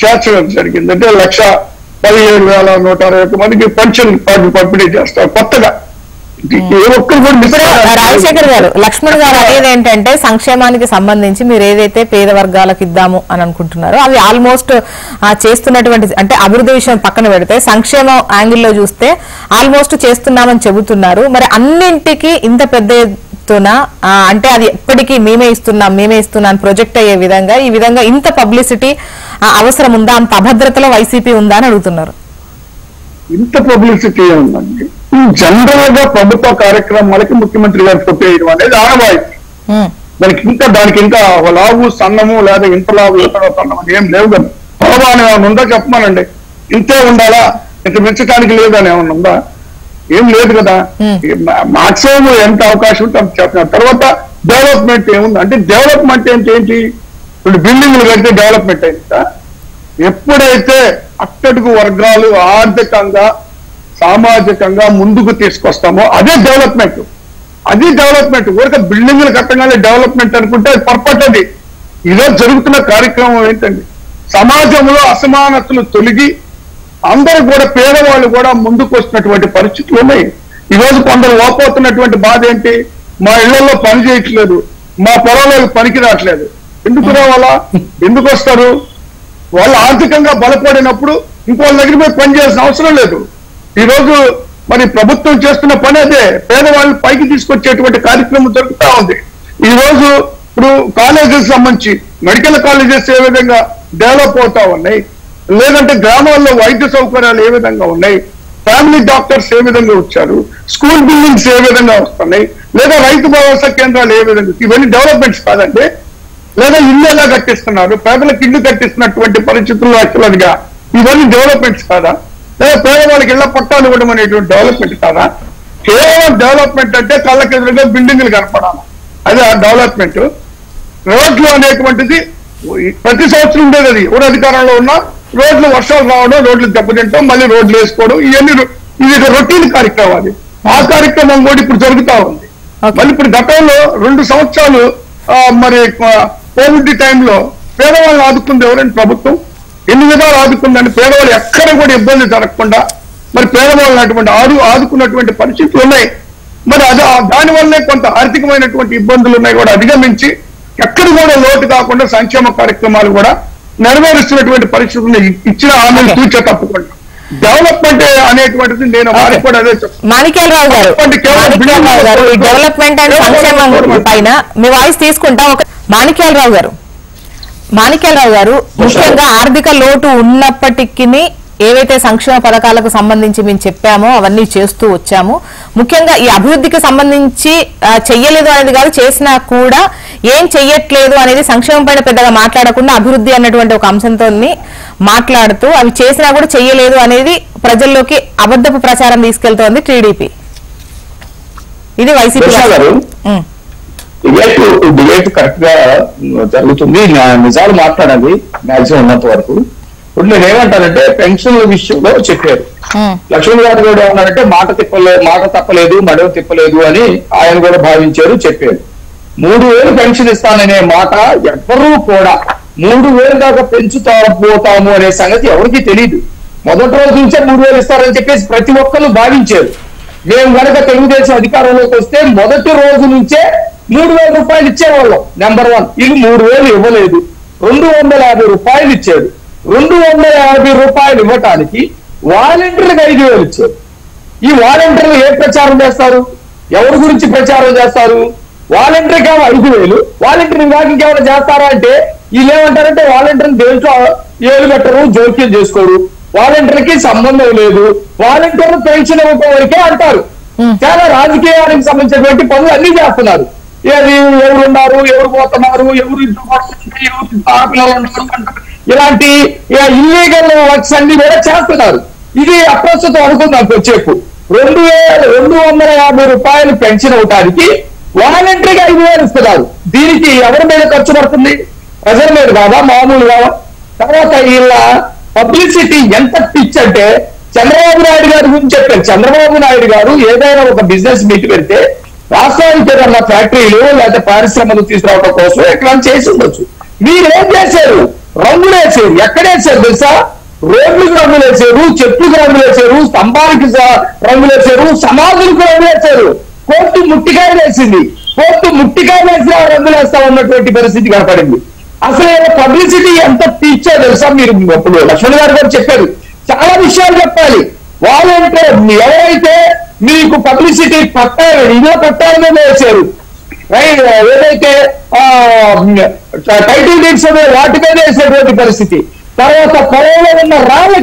C: చేర్చడం జరిగింది. అంటే 1,17,161 మందికి పెన్షన్ పంపిణీ చేస్తారు కొత్తగా.
A: రాజశేఖర్ గారు, లక్ష్మణ్ గారు అనేది ఏంటంటే సంక్షేమానికి సంబంధించి మీరు ఏదైతే పేద వర్గాలకు ఇద్దాము అని అనుకుంటున్నారో అవి ఆల్మోస్ట్ చేస్తున్నటువంటి అంటే అభివృద్ధి విషయం పక్కన పెడితే సంక్షేమం యాంగిల్లో చూస్తే ఆల్మోస్ట్ చేస్తున్నామని చెబుతున్నారు. మరి అన్నింటికి ఇంత పెద్ద ఎత్తున అంటే అది ఎప్పటికీ మేమే ఇస్తున్నాం ప్రొజెక్ట్ అయ్యే విధంగా ఈ విధంగా ఇంత పబ్లిసిటీ అవసరం ఉందా, అంత అభద్రతలో వైసీపీ ఉందా అని అడుగుతున్నారు.
C: ఇంత పబ్లిసిటీ ఉందండి. జనరల్ గా ప్రభుత్వ కార్యక్రమాలకి ముఖ్యమంత్రి గారు ఫోటో వేయడం అనేది ఆనవాయితీ. దానికి ఇంకా లాభు సన్నము లేదా ఇంత లాభు ఇంత సన్నము ఏం లేవు కదా. ప్రభావం ఏమైనా ఉందా చెప్పమానండి. ఇంతే ఉండాలా, ఇంత మించడానికి లేదని ఏమన్నా ఉందా? ఏం లేదు కదా. మాక్సిమం ఎంత అవకాశం ఉంటే అంత చెప్పినారు. తర్వాత డెవలప్మెంట్ ఏముంది అంటే డెవలప్మెంట్ ఏంటి? ఇప్పుడు బిల్డింగ్లు కడితే డెవలప్మెంట్ అయిందా? ఎప్పుడైతే అట్టడుగు వర్గాలు ఆర్థికంగా సామాజికంగా ముందుకు తీసుకొస్తామో అదే డెవలప్మెంట్. ఊరికే బిల్డింగ్లు కట్టగానే డెవలప్మెంట్ అనుకుంటే అది పొరపాటు. అది ఈరోజు జరుగుతున్న కార్యక్రమం ఏంటండి, సమాజంలో అసమానతలు తొలగి అందరూ కూడా పేదవాళ్ళు కూడా ముందుకు వస్తున్నటువంటి పరిస్థితులు ఉన్నాయి. ఈరోజు కొందరు లోపోతున్నటువంటి బాధ ఏంటి, మా ఇళ్లలో పని చేయట్లేదు, మా పొలంలో పనికి రావట్లేదు. ఎందుకు రావాలా? ఎందుకు వస్తారు? వాళ్ళు ఆర్థికంగా బలపడినప్పుడు ఇంకోళ్ళ దగ్గర పోయి పని చేయాల్సిన అవసరం లేదు. ఈరోజు మరి ప్రభుత్వం చేస్తున్న పని అదే, పేదవాళ్ళని పైకి తీసుకొచ్చేటువంటి కార్యక్రమం జరుగుతూ ఉంది. ఈ రోజు ఇప్పుడు కాలేజెస్ సంబంధించి మెడికల్ కాలేజెస్ ఏ విధంగా డెవలప్ అవుతా ఉన్నాయి, లేదంటే గ్రామాల్లో వైద్య సౌకర్యాలు ఏ విధంగా ఉన్నాయి, ఫ్యామిలీ డాక్టర్స్ ఏ విధంగా వచ్చారు, స్కూల్ బిల్డింగ్స్ ఏ విధంగా వస్తున్నాయి, లేదా రైతు భరోసా కేంద్రాలు ఏ విధంగా, ఇవన్నీ డెవలప్మెంట్స్ కాదండి. లేదా ఇల్లు ఎలా కట్టిస్తున్నారు, పేదలకు ఇల్లు కట్టిస్తున్నటువంటి పరిస్థితుల్లో యాక్చువల్గా ఇవన్నీ డెవలప్మెంట్స్ కాదా? లేదా పేదవాళ్ళకి ఇళ్ల పట్టాలు ఇవ్వడం అనేటువంటి డెవలప్మెంట్ కాదా? కేవలం డెవలప్మెంట్ అంటే కళ్ళకి ఎదురుగా బిల్డింగ్లు కనపడాలి, అదే డెవలప్మెంట్. రోడ్లు అనేటువంటిది ప్రతి సంవత్సరం ఉండేది. అది ఎవరు అధికారంలో ఉన్నా రోడ్లు వర్షాలు రావడం, రోడ్లు దెబ్బతింటాం, మళ్ళీ రోడ్లు వేసుకోవడం, ఇవన్నీ ఇది రొటీన్ కార్యక్రమాలు. ఆ కార్యక్రమం కూడా ఇప్పుడు జరుగుతూ ఉంది. మళ్ళీ ఇప్పుడు గతంలో 2 సంవత్సరాలు మరి కోవిడ్ టైంలో పేదవాళ్ళని ఆదుకుంది ఎవరండి? ప్రభుత్వం ఎన్ని విధాలు ఆదుకుందని. పేదవాళ్ళు ఎక్కడ కూడా ఇబ్బంది జరగకుండా మరి పేదవాళ్ళని అటువంటి ఆదుకున్నటువంటి పరిస్థితులు ఉన్నాయి. మరి అది దానివల్లనే కొంత ఆర్థికమైనటువంటి ఇబ్బందులు ఉన్నాయి కూడా అధిగమించి ఎక్కడ కూడా లోటు కాకుండా సంక్షేమ కార్యక్రమాలు కూడా నెరవేరుస్తున్నటువంటి పరిస్థితులు ఇచ్చిన హామీలు తూచే తప్పకుండా. డెవలప్మెంట్ అనేటువంటిది నేను వారికి కూడా అదే చెప్తాను.
A: మాణిక్యాలరావు గారు ఈ డెవలప్మెంట్ అండ్ సంక్షేమం పైన మీ వాయిస్ తీసుకుంటా. మాణిక్యాలరావు గారు ముఖ్యంగా ఆర్థిక లోటు ఉన్నప్పటికీ ఏవైతే సంక్షేమ పథకాలకు సంబంధించి మేము చెప్పామో అవన్నీ చేస్తూ వచ్చాము. ముఖ్యంగా ఈ అభివృద్ధికి సంబంధించి చెయ్యలేదు అనేది కాదు, చేసినా కూడా ఏం చెయ్యట్లేదు అనేది సంక్షేమం పైన పెద్దగా మాట్లాడకుండా అభివృద్ధి అన్నటువంటి ఒక అంశంతో మాట్లాడుతూ అవి చేసినా కూడా చెయ్యలేదు అనేది ప్రజల్లోకి అబద్ధపు ప్రచారం తీసుకెళ్తోంది టీడీపీ. ఇది వైసీపీ
B: డిబేట్ కరెక్ట్ గా జరుగుతుంది. నిజాలు మాట్లాడాలి మ్యాక్సిమం ఉన్నంత వరకు. ఇప్పుడు నేను ఏమంటానంటే పెన్షన్ల విషయంలో చెప్పారు లక్ష్మణ్ గారు కూడా ఏమన్నారంటే మాట తప్పలేదు మడవ తిప్పలేదు అని ఆయన కూడా భావించారు, చెప్పారు. 3,000 పెన్షన్ ఇస్తాననే మాట ఎవ్వరూ కూడా 3,000 దాకా పోతాము అనే సంగతి ఎవరికి తెలియదు. మొదటి రోజు నుంచే 3,000 ఇస్తారని చెప్పేసి ప్రతి ఒక్కరు భావించారు. మేము కనుక తెలుగుదేశం అధికారంలోకి వస్తే మొదటి రోజు నుంచే 3,000 రూపాయలు ఇచ్చేవాళ్ళం. నెంబర్ 1. ఇది 3,000 ఇవ్వలేదు, 250 రూపాయలు ఇచ్చాడు. 250 రూపాయలు ఇవ్వటానికి వాలంటీర్లకు 5,000 ఇచ్చారు. ఈ వాలంటీర్లు ఏ ప్రచారం చేస్తారు? ఎవరి గురించి ప్రచారం చేస్తారు? వాలంటీర్కి 5,000, వాలంటీర్ కాక ఇంకేమైనా చేస్తారా అంటే వీళ్ళు ఏమంటారంటే వాలంటీర్ దేంట్లో ఏలు పెట్టరు, జోక్యం చేసుకోరు, వాలంటీర్కి సంబంధం లేదు, వాలంటీర్లు పెన్షన్ ఇవ్వటం వరకే అంటారు. చాలా రాజకీయానికి సంబంధించినటువంటి పనులు అన్ని చేస్తున్నారు. ఏది ఎవరు ఉన్నారు, ఎవరు పోతున్నారు, ఎవరు ఇలాంటి ఇల్లీగల్ వర్క్స్ అన్ని కూడా చేస్తున్నారు. ఇది అప్రస్తుతం అనుకుందాం. చెప్పు 2,250 రూపాయలు పెన్షన్ అవటానికి వాలంటీర్గా 5,000 ఇస్తున్నారు. దీనికి ఎవరి మీద ఖర్చు పడుతుంది? ప్రజల మీద కాదా, మామూలు కాదా? తర్వాత వీళ్ళ పబ్లిసిటీ ఎంత పిచ్ అంటే చంద్రబాబు నాయుడు గారి గురించి చెప్పారు. చంద్రబాబు నాయుడు గారు ఏదైనా ఒక బిజినెస్ మీట్ పెడితే రాష్ట్రానికి ఏదన్నా ఫ్యాక్టరీలు లేదా పరిశ్రమలు తీసుకురావడం కోసం ఎక్కడ చేసి ఉండొచ్చు. మీరేం చేశారు? రంగులు వేసారు. ఎక్కడేసారు తెలుసా? రోడ్లకు రంగులు వేసారు, చెట్టుకు రంగులు వేసారు, స్తంభానికి రంగులు వేసారు, సమాధులకు రంగులు వేసారు. కోర్టు ముట్టికాయలు వేసింది. కోర్టు ముట్టికాయలు వేసి ఆ రంగులు వేస్తా ఉన్నటువంటి పరిస్థితి కనపడింది. అసలు పబ్లిసిటీ ఎంత పిచ్చో తెలుసా? మీరు అప్పుడు లక్ష్మణ్ గారు కూడా చెప్పారు. చాలా విషయాలు చెప్పాలి. వాళ్ళంటే ఎవరైతే మీకు పబ్లిసిటీ ఇళ్ళ పట్టాల మీద వేశారు, ఏదైతే టైటిల్ డీడ్స్ వాటి మీద వేసేటువంటి పరిస్థితి, తర్వాత పొలంలో ఉన్న రాళ్ళ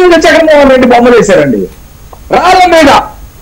B: మీద జగన్మోహన్ రెడ్డి బొమ్మలు వేశారండి. రాళ్ళ మీద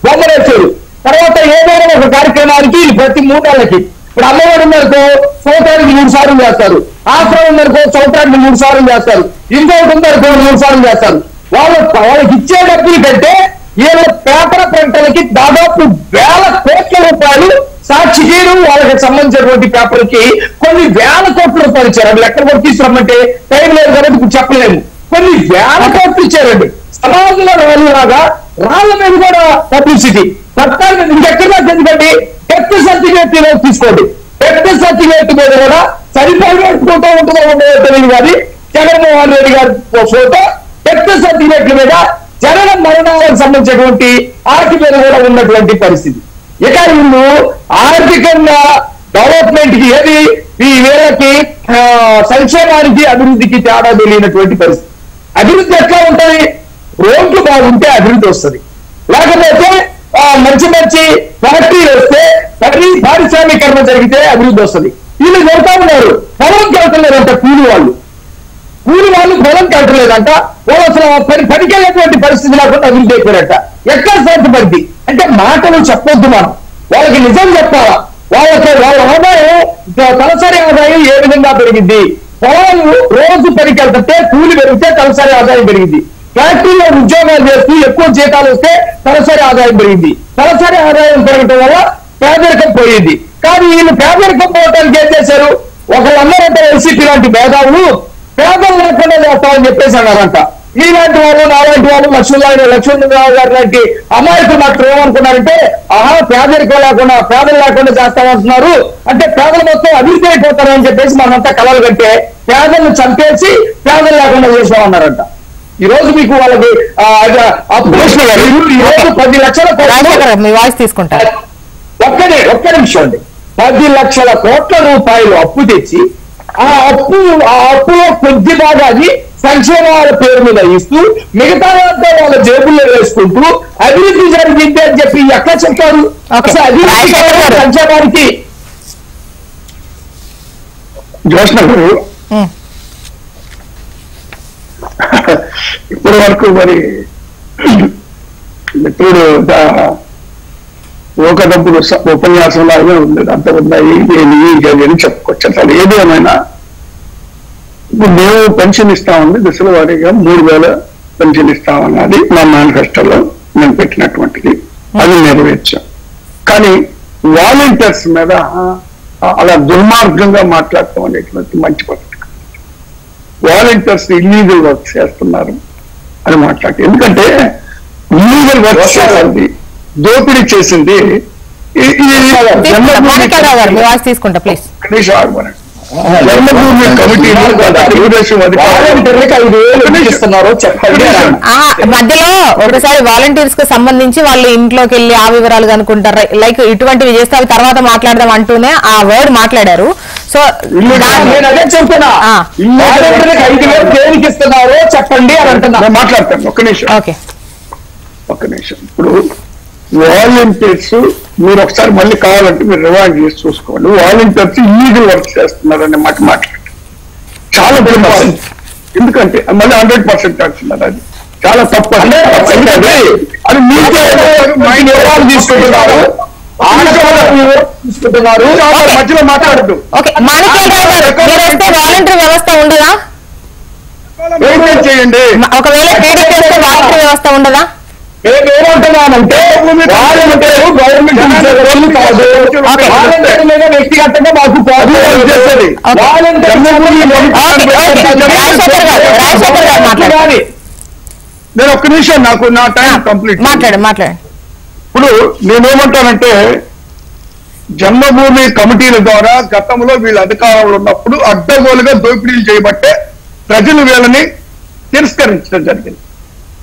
B: బొమ్మలు వేశారు. తర్వాత ఏదైనా ఒక కార్యక్రమానికి ప్రతి 3 నెలలకి ఇప్పుడు అమ్మఒడి ఉందనుకో సంవత్సరానికి 3 సార్లు చేస్తారు. ఆశ్రమం ఉందనుకో సంవత్సరానికి 3 సార్లు చేస్తారు. ఇంకొకటి ఉందనుకో 3 సార్లు చేస్తారు. వాళ్ళకి ఇచ్చే డబ్బులు కంటే వీళ్ళ పేపర్ ప్రకటనలకి దాదాపు 1000 కోట్ల రూపాయలు సాక్షికీరు వాళ్ళకి సంబంధించినటువంటి పేపర్ కి కొన్ని 1000 కోట్ల రూపాయలు ఇచ్చారు. అవి ఎక్కడ కూడా తీసుకురమ్మంటే టైం లేదు కాబట్టి ఇప్పుడు చెప్పలేము. కొన్ని 1000 కోట్లు ఇచ్చారండి. సమాజంలో రాళ్ళలాగా రాళ్ళ మీద కూడా పబ్లిసిటీ పట్టాలి. ఇంకెక్కడ ఎందుకండి డెత్ సర్టిఫికేట్ తీసుకోండి. డెత్ సర్టిఫికేట్ మీద కూడా సరిపోయినట్టు ఫోటో ఉంటుందో ఉండదో తెలియదు కానీ జగన్మోహన్ రెడ్డి గారి ఫోటో డెత్ సర్టిఫికేట్ల మీద జగన్ మరణాలకు సంబంధించినటువంటి వాటి మీద కూడా ఉన్నటువంటి పరిస్థితి. ఇక వీళ్ళు ఆర్థికంగా డెవలప్మెంట్ కి ఏది ఈ వీళ్ళకి సంక్షేమానికి అభివృద్ధికి తేడా తెలియనటువంటి పరిస్థితి. అభివృద్ధి ఎట్లా ఉంటది? రోడ్లు బాగుంటే అభివృద్ధి వస్తుంది. లేకపోతే మంచి మంచి ఫ్యాక్టరీలు వస్తే పారిశ్రామీకరణ జరిగితే అభివృద్ధి వస్తుంది. వీళ్ళు చెబుతా ఉన్నారు పొలంకి వెళ్తలేదంట. కూలి వాళ్ళు పొలంకి వెళ్తలేదంట. వాళ్ళు అసలు పనికి వెళ్ళేటువంటి పరిస్థితి లేకుండా అభివృద్ధి అయిపోయారట. ఎక్కడ సాధ్యపడింది అంటే మాటలు చెప్పొద్దు. మనం వాళ్ళకి నిజం చెప్పాలా. వాళ్ళ ఆదాయం తలసరి ఆదాయం ఏ విధంగా పెరిగింది? పొలాలు రోజు పనికి వెళ్తుంటే కూలి పెరిగితే తలసరి ఆదాయం పెరిగింది. ఫ్యాక్టరీలో ఉద్యోగాలు చేస్తూ ఎక్కువ జీతాలు వస్తే తలసరి ఆదాయం పెరిగింది. తలసరి ఆదాయం పెరగటం వల్ల పేదరికం పోయింది. కానీ వీళ్ళు పేదరికం పోవటానికి ఏం చేశారు? ఒకళ్ళందరంటే వైసీపీ లాంటి మేధావులు పేదలు లేకుండా చేస్తామని చెప్పేసి అన్నారంట. ఈలాంటి వాళ్ళు నాలాంటి వాళ్ళు లక్ష్మణరావు గారు లాంటి అమాయకులు మాత్రం ఏమనుకున్నారంటే పేదరికం లేకుండా పేదలు లేకుండా చేస్తామంటున్నారు అంటే పేదలు మొత్తం అభివృద్ధి అయిపోతారని చెప్పేసి మనంతా కలలు కంటే పేదలను చంపేసి పేదలు లేకుండా చేసామన్నారంట. ఈ రోజు మీకు వాళ్ళకి ఈ రోజు 10 లక్షల
A: వాయిస్ తీసుకుంటారు.
B: ఒక్క నిమిషం అండి. 10 లక్షల కోట్ల రూపాయలు అప్పు తెచ్చి ఆ అప్పులో కొద్ది భాగాన్ని సంక్షేమాల పేరు మీద ఇస్తూ మిగతా వాళ్ళ జేబుల్లో వేసుకుంటూ అభివృద్ధి జరిగింది అని చెప్పి ఎట్లా చెప్తారు? సంక్షేమానికి
C: జోష్ణ గారు ఇప్పటి వరకు మరి మిత్రుడు ఓకదప్పుడు ఉపన్యాసం లాగే ఉంది. అంత ఉన్నాయి అని చెప్పుకోవచ్చు. అసలు ఏది ఏమైనా ఇప్పుడు మేము పెన్షన్ ఇస్తామండి. దశల వారీగా 3000 పెన్షన్ ఇస్తామన్నది మా మేనిఫెస్టోలో మేము పెట్టినటువంటిది. అది నెరవేర్చాం. కానీ వాలంటీర్స్ మీద అలా దుర్మార్గంగా మాట్లాడటం అనేటువంటి మంచి పద్ధతి. వాలంటీర్స్ ఇల్లీగల్ వర్క్ చేస్తున్నారు అని మాట్లాడి. ఎందుకంటే ఇల్లీగల్ వర్క్ చేయాలి, దోపిడీ చేసింది జన్మభూమి కమిటీలో
A: మధ్యలో ఒకసారి వాలంటీర్స్ కు సంబంధించి వాళ్ళు ఇంట్లోకి వెళ్ళి ఆ వివరాలు కనుక్కుంటారు. లైక్ ఇటువంటివి చేస్తే అవి తర్వాత మాట్లాడదాం అంటూనే ఆ వర్డ్ మాట్లాడారు. సో
B: అదే చెప్తున్నా దేనికి ఇస్తున్నారో చెప్పండి అని అంటున్నా.
C: మాట్లాడతాను. ఒక్క నిమిషం. ఇప్పుడు వాలంటీర్స్ మీరు ఒకసారి మళ్ళీ కావాలంటే మీరు రివైండ్ చేసి చూసుకోండి. వాలంటీర్స్ ఇల్లీగల్ వర్క్ చేస్తున్నారనే మాట మాట్లాడారు. చాలా దుర్మార్గం. ఎందుకంటే మళ్ళీ 100% అంటున్నారు. అది చాలా తప్పు. అది మీకే తీసుకుంటున్నారు. మధ్యలో మాట్లాడద్దు.
A: వాలంటీర్ వ్యవస్థ ఉండదా?
C: చేయండి.
A: ఒకవేళ వాలంటీర్ వ్యవస్థ ఉండదా?
B: ఏమంటున్నానంటే గవర్నమెంట్ వ్యక్తిగతంగా మాకు
C: నేను ఒక్క నిమిషం, నాకు నా టైం కంప్లీట్
A: మాట్లాడు.
C: ఇప్పుడు నేనేమంటానంటే జన్మభూమి కమిటీల ద్వారా గతంలో వీళ్ళ అధికారంలో ఉన్నప్పుడు అడ్డగోలుగా దోపిడీలు చేయబట్టే ప్రజలు వీళ్ళని తిరస్కరించడం జరిగింది.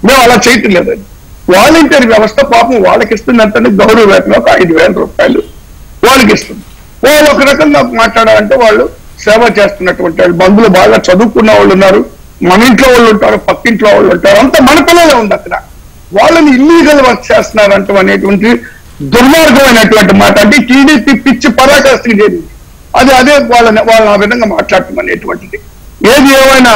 C: మేము అలా చేయటం లేదండి. వాలంటీర్ వ్యవస్థ పాపం వాళ్ళకి ఇస్తుందంటే గౌరవ వేతనం ఒక 5,000 రూపాయలు వాళ్ళకి ఇస్తుంది. వాళ్ళు ఒక రకంగా మాట్లాడాలంటే వాళ్ళు సేవ చేస్తున్నటువంటి వాళ్ళు, బంధువులు బాగా చదువుకున్న వాళ్ళు ఉన్నారు, మన ఇంట్లో వాళ్ళు ఉంటారు, పక్కింట్లో వాళ్ళు ఉంటారు, అంతా మన పిల్లలే ఉంది. అక్కడ వాళ్ళని ఇల్లీగల్ వర్క్ చేస్తున్నారంట అనేటువంటి దుర్మార్గమైనటువంటి మాట. అంటే టీడీపీ పిచ్చి పరాకాష్ఠకి చేరింది. అదే వాళ్ళని ఆ విధంగా మాట్లాడటం అనేటువంటిది. ఏది ఏమైనా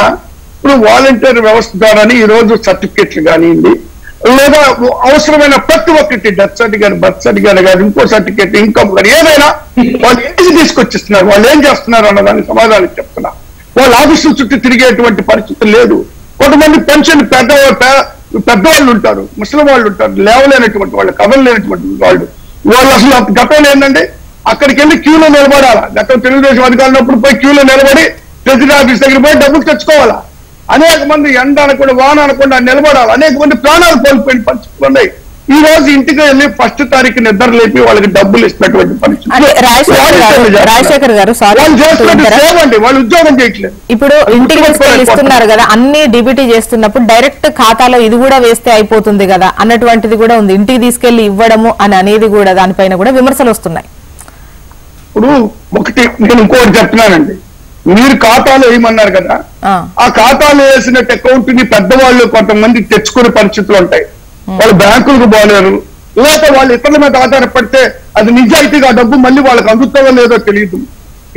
C: ఇప్పుడు వాలంటీర్ వ్యవస్థ ద్వారానే ఈ రోజు సర్టిఫికెట్లు కానివ్వండి, లేదా అవసరమైన ప్రతి ఒక్కటి డెత్ సర్టిఫికేట్, బర్త్ సర్టిఫికేట్ కానీ, ఇంకో సర్టిఫికేట్, ఇన్కమ్ కానీ ఏదైనా వాళ్ళు ఇంటికి తీసుకొచ్చిస్తున్నారు. వాళ్ళు ఏం చేస్తున్నారు అన్నదానికి సమాధానం చెప్తున్నా. వాళ్ళు ఆఫీసుల చుట్టూ తిరిగేటువంటి పరిస్థితి లేదు. కొంతమంది పెన్షన్ పెద్దవాళ్ళు ఉంటారు, ముసలి వాళ్ళు ఉంటారు, లేవలేనటువంటి వాళ్ళు, కదలలేనటువంటి వాళ్ళు అసలు గతంలో ఏంటంటే అక్కడికి వెళ్ళి క్యూలో నిలబడాలా. గతం తెలుగుదేశం అధికారులు పోయి క్యూలో నిలబడి ప్రెసిడెంట్ ఆఫీస్ దగ్గర పోయి డబ్బులు తెచ్చుకోవాలా. అనేక మంది ఎండ అనకుండా వాన అనకుండా నిలబడాలి. అనేక మంది ప్రాణాలు కోల్పోయిన పరిస్థితులు ఉన్నాయి. ఈ రోజు ఇంటికి వెళ్ళి 1వ తారీఖు నిద్ర లేపి వాళ్ళకి డబ్బులు ఇస్తున్నటువంటి పరిస్థితి.
A: రాజశేఖర్ గారు
C: వాళ్ళు ఉద్యోగం చేయట్లేదు.
A: ఇప్పుడు ఇంటికి తీసుకెళ్ళి ఇస్తున్నారు కదా, అన్ని డిబిటీ చేస్తున్నప్పుడు డైరెక్ట్ ఖాతాలో ఇది కూడా వేస్తే అయిపోతుంది కదా అన్నటువంటిది కూడా ఉంది. ఇంటికి తీసుకెళ్లి ఇవ్వడము అని అనేది కూడా దానిపైన కూడా విమర్శలు వస్తున్నాయి.
C: ఇప్పుడు ఒకటి నేను ఇంకోటి చెప్తున్నానండి, మీరు ఖాతాలో వేయమన్నారు కదా, ఆ ఖాతాలో వేసిన అకౌంట్ ని పెద్దవాళ్ళు కొంతమంది తెచ్చుకునే పరిస్థితులు ఉంటాయి. వాళ్ళు బ్యాంకులకు పోలేరు, లేకపోతే వాళ్ళు ఇతరుల మీద ఆధారపడితే అది నిజాయితీగా డబ్బు మళ్ళీ వాళ్ళకి అందుతుందో లేదో తెలియదు.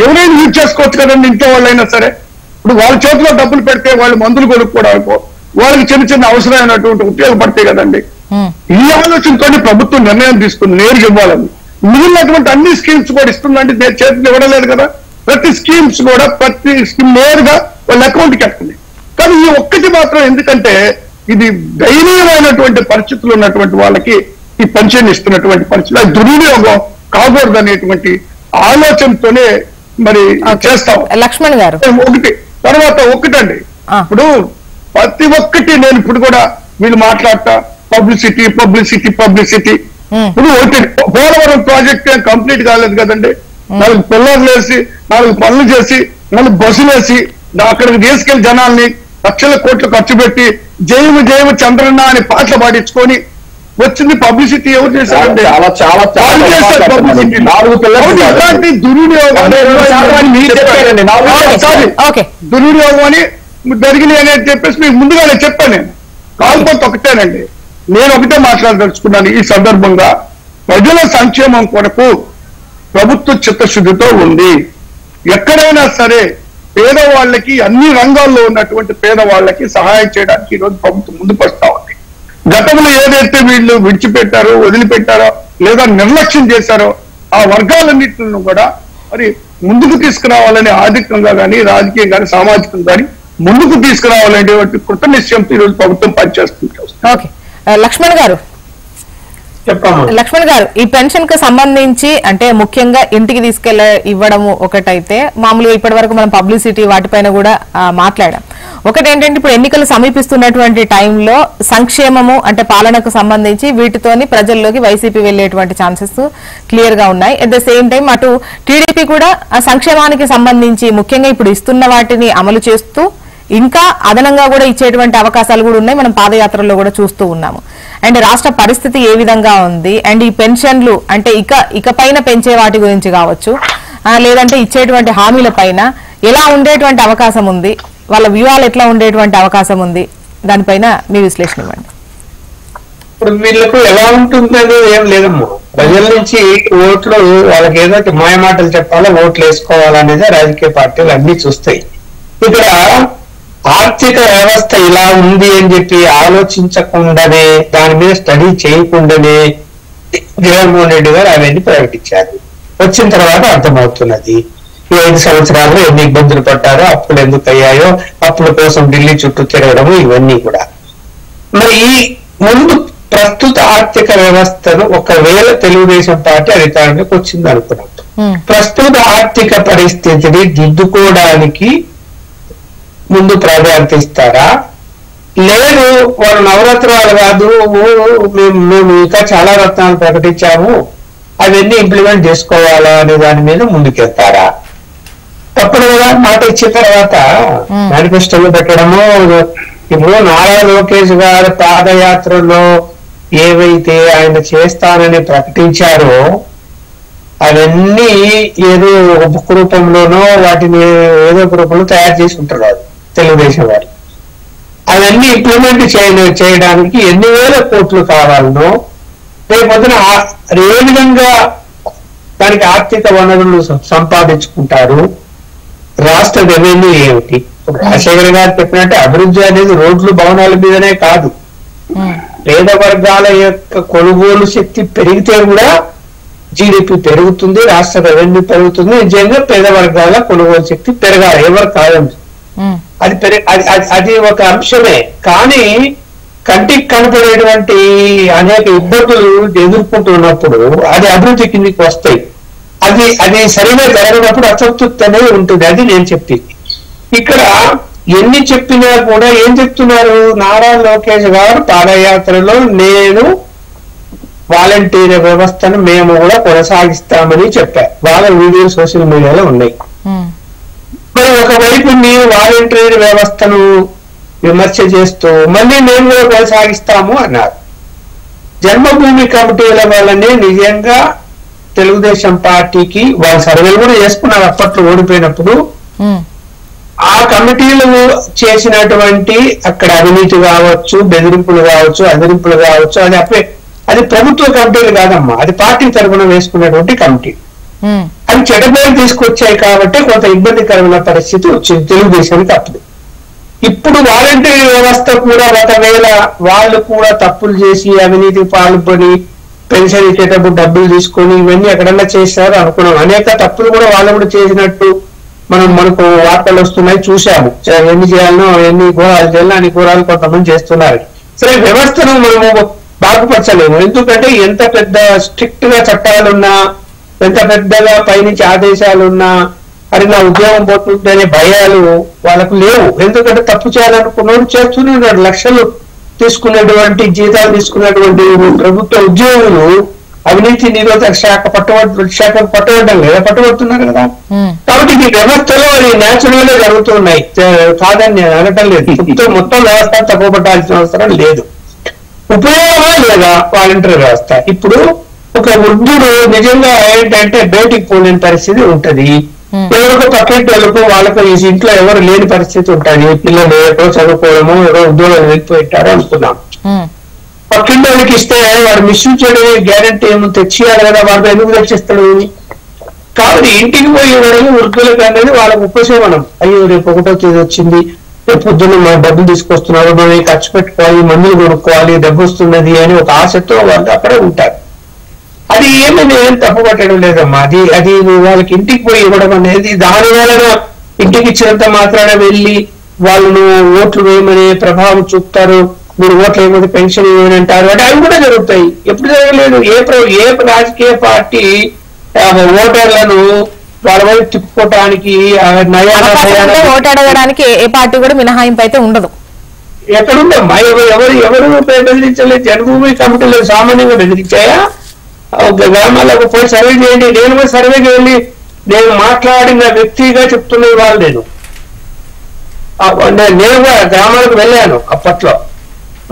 C: ఎవరైనా యూజ్ చేసుకోవచ్చు కదండి, ఇంట్లో వాళ్ళైనా సరే. ఇప్పుడు వాళ్ళ చేతిలో డబ్బులు పెడితే వాళ్ళు మందులు కొనుక్కోవడానికి, వాళ్ళకి చిన్న చిన్న అవసరమైనటువంటి ఉపయోగపడతాయి కదండి. ఈ ఆలోచనతోనే ప్రభుత్వం నిర్ణయం తీసుకుని నేరుగా ఇవ్వాలని. మిగిలినటువంటి అన్ని స్కీమ్స్ కూడా ఇస్తుందంటే నేను చేతులు ఇవ్వడం లేదు కదా. ప్రతి స్కీమ్స్ కూడా ప్రతి స్కీమ్ నేరుగా వాళ్ళ అకౌంట్కి వెళ్తుంది. కానీ ఈ ఒక్కటి మాత్రం ఎందుకంటే ఇది దయనీయమైనటువంటి పరిస్థితులు ఉన్నటువంటి వాళ్ళకి ఈ పెన్షన్ ఇస్తున్నటువంటి పరిస్థితులు, అది దుర్వినియోగం కాకూడదు అనేటువంటి ఆలోచనతోనే మరి చేస్తాం.
A: లక్ష్మణ్ గారు
C: ఒకటి తర్వాత ఒకటండి, ఇప్పుడు ప్రతి ఒక్కటి నేను ఇప్పుడు కూడా వీళ్ళు మాట్లాడతా పబ్లిసిటీ పబ్లిసిటీ పబ్లిసిటీ. ఇప్పుడు ఒకటి పోలవరం ప్రాజెక్ట్ కంప్లీట్ కాలేదు కదండి. 4 పిల్లర్లు వేసి 4 పనులు చేసి 4 బస్సులు వేసి అక్కడికి తీసుకెళ్లి జనాల్ని లక్షల కోట్లు ఖర్చు పెట్టి జైవ జైవ చంద్రన్న అని పాటలు పాడించుకొని వచ్చింది పబ్లిసిటీ ఎవరు చేశారంటే దుర్వినియోగం అని జరిగింది అనేది చెప్పేసి మీకు ముందుగానే చెప్పాను. నేను కాకపోతే ఒకటేనండి, నేను ఒకటే మాట్లాడదలుచుకున్నాను ఈ సందర్భంగా. ప్రజల సంక్షేమం కొరకు ప్రభుత్వ చిత్తశుద్ధితో ఉంది. ఎక్కడైనా సరే పేదవాళ్ళకి అన్ని రంగాల్లో ఉన్నటువంటి పేదవాళ్ళకి సహాయం చేయడానికి ఈరోజు ప్రభుత్వం ముందుకు వస్తా ఉంది. గతంలో ఏదైతే వీళ్ళు విడిచిపెట్టారో వదిలిపెట్టారో లేదా నిర్లక్ష్యం చేశారో ఆ వర్గాలన్నింటిని కూడా మరి ముందుకు తీసుకురావాలని ఆర్థికంగా కానీ రాజకీయంగా కానీ సామాజికంగా కానీ ముందుకు తీసుకురావాలనేటువంటి కృత నిశ్చయంతో ఈరోజు ప్రభుత్వం పనిచేస్తుంది.
A: లక్ష్మణ్ గారు లక్ష్మణ్ గారు ఈ పెన్షన్ కు సంబంధించి అంటే ముఖ్యంగా ఇంటికి తీసుకెళ్ల ఇవ్వడము ఒకటైతే, మామూలుగా ఇప్పటి వరకు మనం పబ్లిసిటీ వాటిపైన కూడా మాట్లాడాం. ఒకటేంటంటే ఇప్పుడు ఎన్నికలు సమీపిస్తున్నటువంటి టైంలో సంక్షేమము అంటే పాలనకు సంబంధించి వీటితోని ప్రజల్లోకి వైసీపీ వెళ్లేటువంటి ఛాన్సెస్ క్లియర్ గా ఉన్నాయి. అట్ ద సేమ్ టైం అటు టీడీపీ కూడా సంక్షేమానికి సంబంధించి ముఖ్యంగా ఇప్పుడు ఇస్తున్న వాటిని అమలు చేస్తూ ఇంకా అదనంగా కూడా ఇచ్చేటువంటి అవకాశాలు కూడా ఉన్నాయి. మనం పాదయాత్రల్లో కూడా చూస్తూ ఉన్నాము. అండ్ రాష్ట్ర పరిస్థితి ఏ విధంగా ఉంది, అండ్ ఈ పెన్షన్లు అంటే ఇక పైన పెంచే వాటి గురించి కావచ్చు, లేదంటే ఇచ్చేటువంటి హామీల పైన ఎలా ఉండేటువంటి అవకాశం ఉంది, వాళ్ళ వ్యూహాలు ఎట్లా ఉండేటువంటి అవకాశం ఉంది, దానిపైన మీ విశ్లేషణ ఇవ్వండి.
D: ఇప్పుడు వీళ్ళకు ఎలా ఉంటుందని ఏం లేదమ్మా. ప్రజల నుంచి ఓట్లు వాళ్ళకి ఏదైతే మాయమాటలు చెప్పాలో ఓట్లు వేసుకోవాలనేది రాజకీయ పార్టీలు అన్ని చూస్తాయి. ఇక్కడ ఆర్థిక వ్యవస్థ ఇలా ఉంది అని చెప్పి ఆలోచించకుండానే దాని మీద స్టడీ చేయకుండానే జగన్మోహన్ రెడ్డి గారు అవన్నీ ప్రకటించారు. వచ్చిన తర్వాత అర్థమవుతున్నది ఈ 5 సంవత్సరాల్లో ఎన్ని ఇబ్బందులు పడ్డారో, అప్పులు ఎందుకు అయ్యాయో, అప్పుల కోసం ఢిల్లీ చుట్టూ తిరగడము ఇవన్నీ కూడా. మరి ఈ ముందు ప్రస్తుత ఆర్థిక వ్యవస్థను ఒకవేళ తెలుగుదేశం పార్టీ అధికారంలోకి వచ్చింది అనుకున్నట్టు ప్రస్తుత ఆర్థిక పరిస్థితిని దిద్దుకోవడానికి ముందు ప్రాధాన్యత ఇస్తారా, లేదు వాళ్ళు నవరత్నాలు కాదు మేము ఇంకా చాలా రత్నాలు ప్రకటించాము అవన్నీ ఇంప్లిమెంట్ చేసుకోవాలా అనే దాని మీద ముందుకెళ్తారా? తప్పదు కదా. మాట ఇచ్చిన తర్వాత మేనిఫెస్టోలో పెట్టడము. ఇప్పుడు నారా లోకేష్ గారి పాదయాత్రలో ఏవైతే ఆయన చేస్తానని ప్రకటించారో అవన్నీ ఏదో బుక్ రూపంలోనో వాటిని ఏదో ఒక రూపంలో తయారు చేసి ఉంటారు తెలుగుదేశం వారు. అవన్నీ ఇంప్లిమెంట్ చేయడానికి ఎన్ని వేల కోట్లు కావాలనో, రేపొద్దున ఏ విధంగా దానికి ఆర్థిక వనరులు సంపాదించుకుంటారు, రాష్ట్ర రెవెన్యూ ఏమిటి, ఇప్పుడు రాజశేఖర్ గారు చెప్పినట్టే అభివృద్ధి అనేది రోడ్లు భవనాల మీదనే కాదు, పేద వర్గాల యొక్క కొనుగోలు శక్తి పెరిగితే కూడా జీడిపి పెరుగుతుంది, రాష్ట్ర రెవెన్యూ పెరుగుతుంది. నిజంగా పేద వర్గాల కొనుగోలు శక్తి పెరగాలి, ఎవరు కాదండి. అది ఒక అంశమే. కానీ కంటికి కనపడేటువంటి అనేక ఇబ్బందులు ఎదుర్కొంటున్నప్పుడు అది అభివృద్ధి కిందికి వస్తాయి. అది సరిగా జరగనప్పుడు అసంతృప్తి అనేది ఉంటుంది. అది నేను చెప్పింది. ఇక్కడ ఎన్ని చెప్పినా కూడా ఏం చెప్తున్నారు, నారా లోకేష్ గారు పాదయాత్రలో నేను వాలంటీర్ వ్యవస్థను మేము కూడా కొనసాగిస్తామని చెప్పారు. వాళ్ళ వీడియోలు సోషల్ మీడియాలో ఉన్నాయి. మరి ఒకవైపు మీరు వాలంటీర్ వ్యవస్థను విమర్శ చేస్తూ మళ్ళీ మేము కూడా కొనసాగిస్తాము అన్నారు. జన్మభూమి కమిటీల వల్లనే నిజంగా తెలుగుదేశం పార్టీకి వాళ్ళ సర్వేలు కూడా చేసుకున్నారు అప్పట్లో ఓడిపోయినప్పుడు. ఆ కమిటీలు చేసినటువంటి అక్కడ అవినీతి కావచ్చు, బెదిరింపులు కావచ్చు, అదిరింపులు కావచ్చు, అది ప్రభుత్వ కమిటీలు కాదమ్మా, అది పార్టీ తరఫున వేసుకున్నటువంటి కమిటీ. అవి చెడబోలు తీసుకొచ్చాయి కాబట్టి కొంత ఇబ్బందికరమైన పరిస్థితి వచ్చింది తెలుగుదేశానికి అప్పుడు. ఇప్పుడు వాలంటీర్ వ్యవస్థ కూడా ఒకవేళ వాళ్ళు కూడా తప్పులు చేసి అవినీతికి పాల్పడి పెన్షన్ ఇచ్చేటప్పుడు డబ్బులు తీసుకొని ఇవన్నీ ఎక్కడన్నా చేశారు అనుకున్నాం. అనేక తప్పులు కూడా వాళ్ళు కూడా చేసినట్టు మనకు వార్తలు వస్తున్నాయి, చూసాము. ఎన్ని చేయాలనో ఎన్ని ఘోరాలు చేయాలో అన్ని ఘోరాలు కొంతమంది చేస్తున్నారు. సరే, వ్యవస్థను మనము బాగుపరచలేము. ఎందుకంటే ఎంత పెద్ద స్ట్రిక్ట్ గా చట్టాలున్నా, ఎంత పెద్దగా పైనుంచి ఆదేశాలున్నా, అది నా ఉద్యోగం పోతుందనే భయాలు వాళ్ళకు లేవు. ఎందుకంటే తప్పు చేయాలనుకున్నవాడు చేస్తూనే ఉన్నాడు. లక్షలు తీసుకున్నటువంటి జీతాలు తీసుకున్నటువంటి ప్రభుత్వ ఉద్యోగులు అవినీతి నిరోధక శాఖ పట్టుబడడం లేదా, పట్టుబడుతున్నారు కదా. కాబట్టి ఈ వ్యవస్థలో అది నేచురల్ గా జరుగుతున్నాయి, కాదని నేను అనటం లేదు. మొత్తం వ్యవస్థ తప్పుపట్టాల్సిన అవసరం లేదు. ఉపయోగమా లేదా వాలంటీర్ వ్యవస్థ? ఇప్పుడు ఒక వృద్ధుడు నిజంగా ఏంటంటే బయటికి పోలేని పరిస్థితి ఉంటది. ఎవరికో పక్కింటి వాళ్ళకు ఈ ఇంట్లో ఎవరు లేని పరిస్థితి ఉంటుంది. పిల్లలు ఎవరో చదువుకోవడము, ఎవరో ఉద్యోగాలు వెళ్ళిపోయింటారు అనుకున్నాం. పక్కింటి వాళ్ళకి ఇస్తే వాడు మిస్యూజ్ చేయడమే గ్యారంటీ ఏమో, తెచ్చియాలి కదా, వాడు ఎందుకు తెచ్చిస్తాడు? కాబట్టి ఇంటికి పోయి ఇవ్వడం వృద్ధులకు అనేది వాళ్ళకు ఉపశమనం. అయ్యో రేపు 1వ తేదీ వచ్చింది, రేపు పొద్దున్న మా డబ్బులు తీసుకొస్తున్నారు, మనం ఖర్చు పెట్టుకోవాలి, మందులు కొనుక్కోవాలి, డబ్బు వస్తున్నది అని ఒక ఆశతో వాళ్ళు అక్కడే ఉంటారు. అది ఏమీ తప్పు పట్టడం లేదమ్మా. అది వాళ్ళకి ఇంటికి పోయి ఇవ్వడం అనేది, దాని వలన ఇంటికి ఇచ్చినంత మాత్రాన వెళ్ళి వాళ్ళను ఓట్లు వేయమని ప్రభావం చూపుతారు. మీరు ఓట్లు వేయమని పెన్షన్ ఇవ్వని అంటారు. అంటే అవి కూడా జరుగుతాయి. ఎప్పుడు జరగలేదు. ఏ రాజకీయ పార్టీ ఓటర్లను వాళ్ళ వైపు తిప్పుకోవటానికి
A: ఓటాడడానికి ఏ పార్టీ కూడా మినహాయింపు అయితే ఉండదు.
D: ఎక్కడుందమ్మా? ఎవరు బెదిరించలేదు. జన్మభూమి కమిటీలు సామాన్యంగా బెదిరించాయా? గ్రామాలకు పోయి సర్వే చేయండి. నేను పోయి సర్వే చేయండి. నేను మాట్లాడిన వ్యక్తిగా చెప్తున్నది వాళ్ళు. నేను కూడా గ్రామాలకు వెళ్ళాను అప్పట్లో.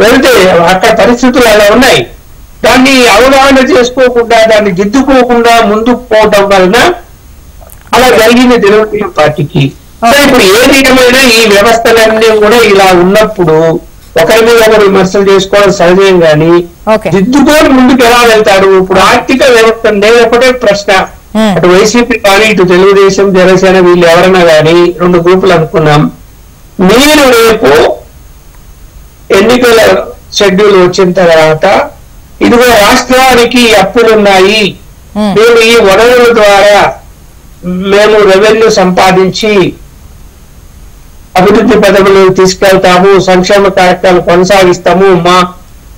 D: వెళ్తే అక్కడ పరిస్థితులు అలా ఉన్నాయి. దాన్ని అవగాహన చేసుకోకుండా, దాన్ని దిద్దుకోకుండా ముందుకు పోవటం వలన అలా జరిగింది తెలుగుదేశం పార్టీకి. ఇప్పుడు ఏది ఏమైనా ఈ వ్యవస్థలన్నీ కూడా ఇలా ఉన్నప్పుడు ఒకరి మీద ఒకరు విమర్శలు చేసుకోవడం సహజం. కానీ దిద్దుకొని ముందుకు ఎలా వెళ్తాడు? ఇప్పుడు ఆర్థిక వ్యవస్థ నేను ఒకటే ప్రశ్న, అటు వైసీపీ కానీ ఇటు తెలుగుదేశం, జనసేన వీళ్ళు ఎవరైనా కానీ 2 గ్రూపులు అనుకున్నాం. మీరు రేపు ఎన్నికల షెడ్యూల్ వచ్చిన తర్వాత ఇదిగో రాష్ట్రానికి అప్పులున్నాయి, మేము ఈ వనరుల ద్వారా మేము రెవెన్యూ సంపాదించి అభివృద్ధి పదవులు తీసుకెళ్తాము, సంక్షేమ కార్యక్రమాలు కొనసాగిస్తాము,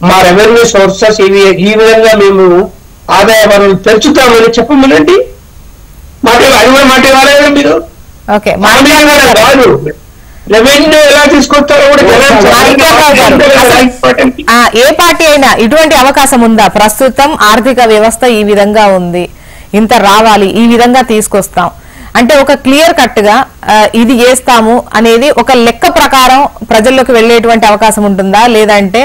D: మా రెవెన్యూ సోర్సెస్ ఈ విధంగా మేము ఆదాయ వనరులు పెంచుతామని చెప్పమనండి. మాట ఇవ్వాలి కదా మీరు. కాదు, రెవెన్యూ ఎలా తీసుకొస్తారో కూడా
A: ఏ పార్టీ అయినా ఇటువంటి అవకాశం ఉందా? ప్రస్తుతం ఆర్థిక వ్యవస్థ ఈ విధంగా ఉంది, ఇంత రావాలి, ఈ విధంగా తీసుకొస్తాం అంటే ఒక క్లియర్ కట్ గా ఇది చేస్తాము అనేది ఒక లెక్క ప్రకారం ప్రజల్లోకి వెళ్లేటువంటి అవకాశం ఉంటుందా? లేదంటే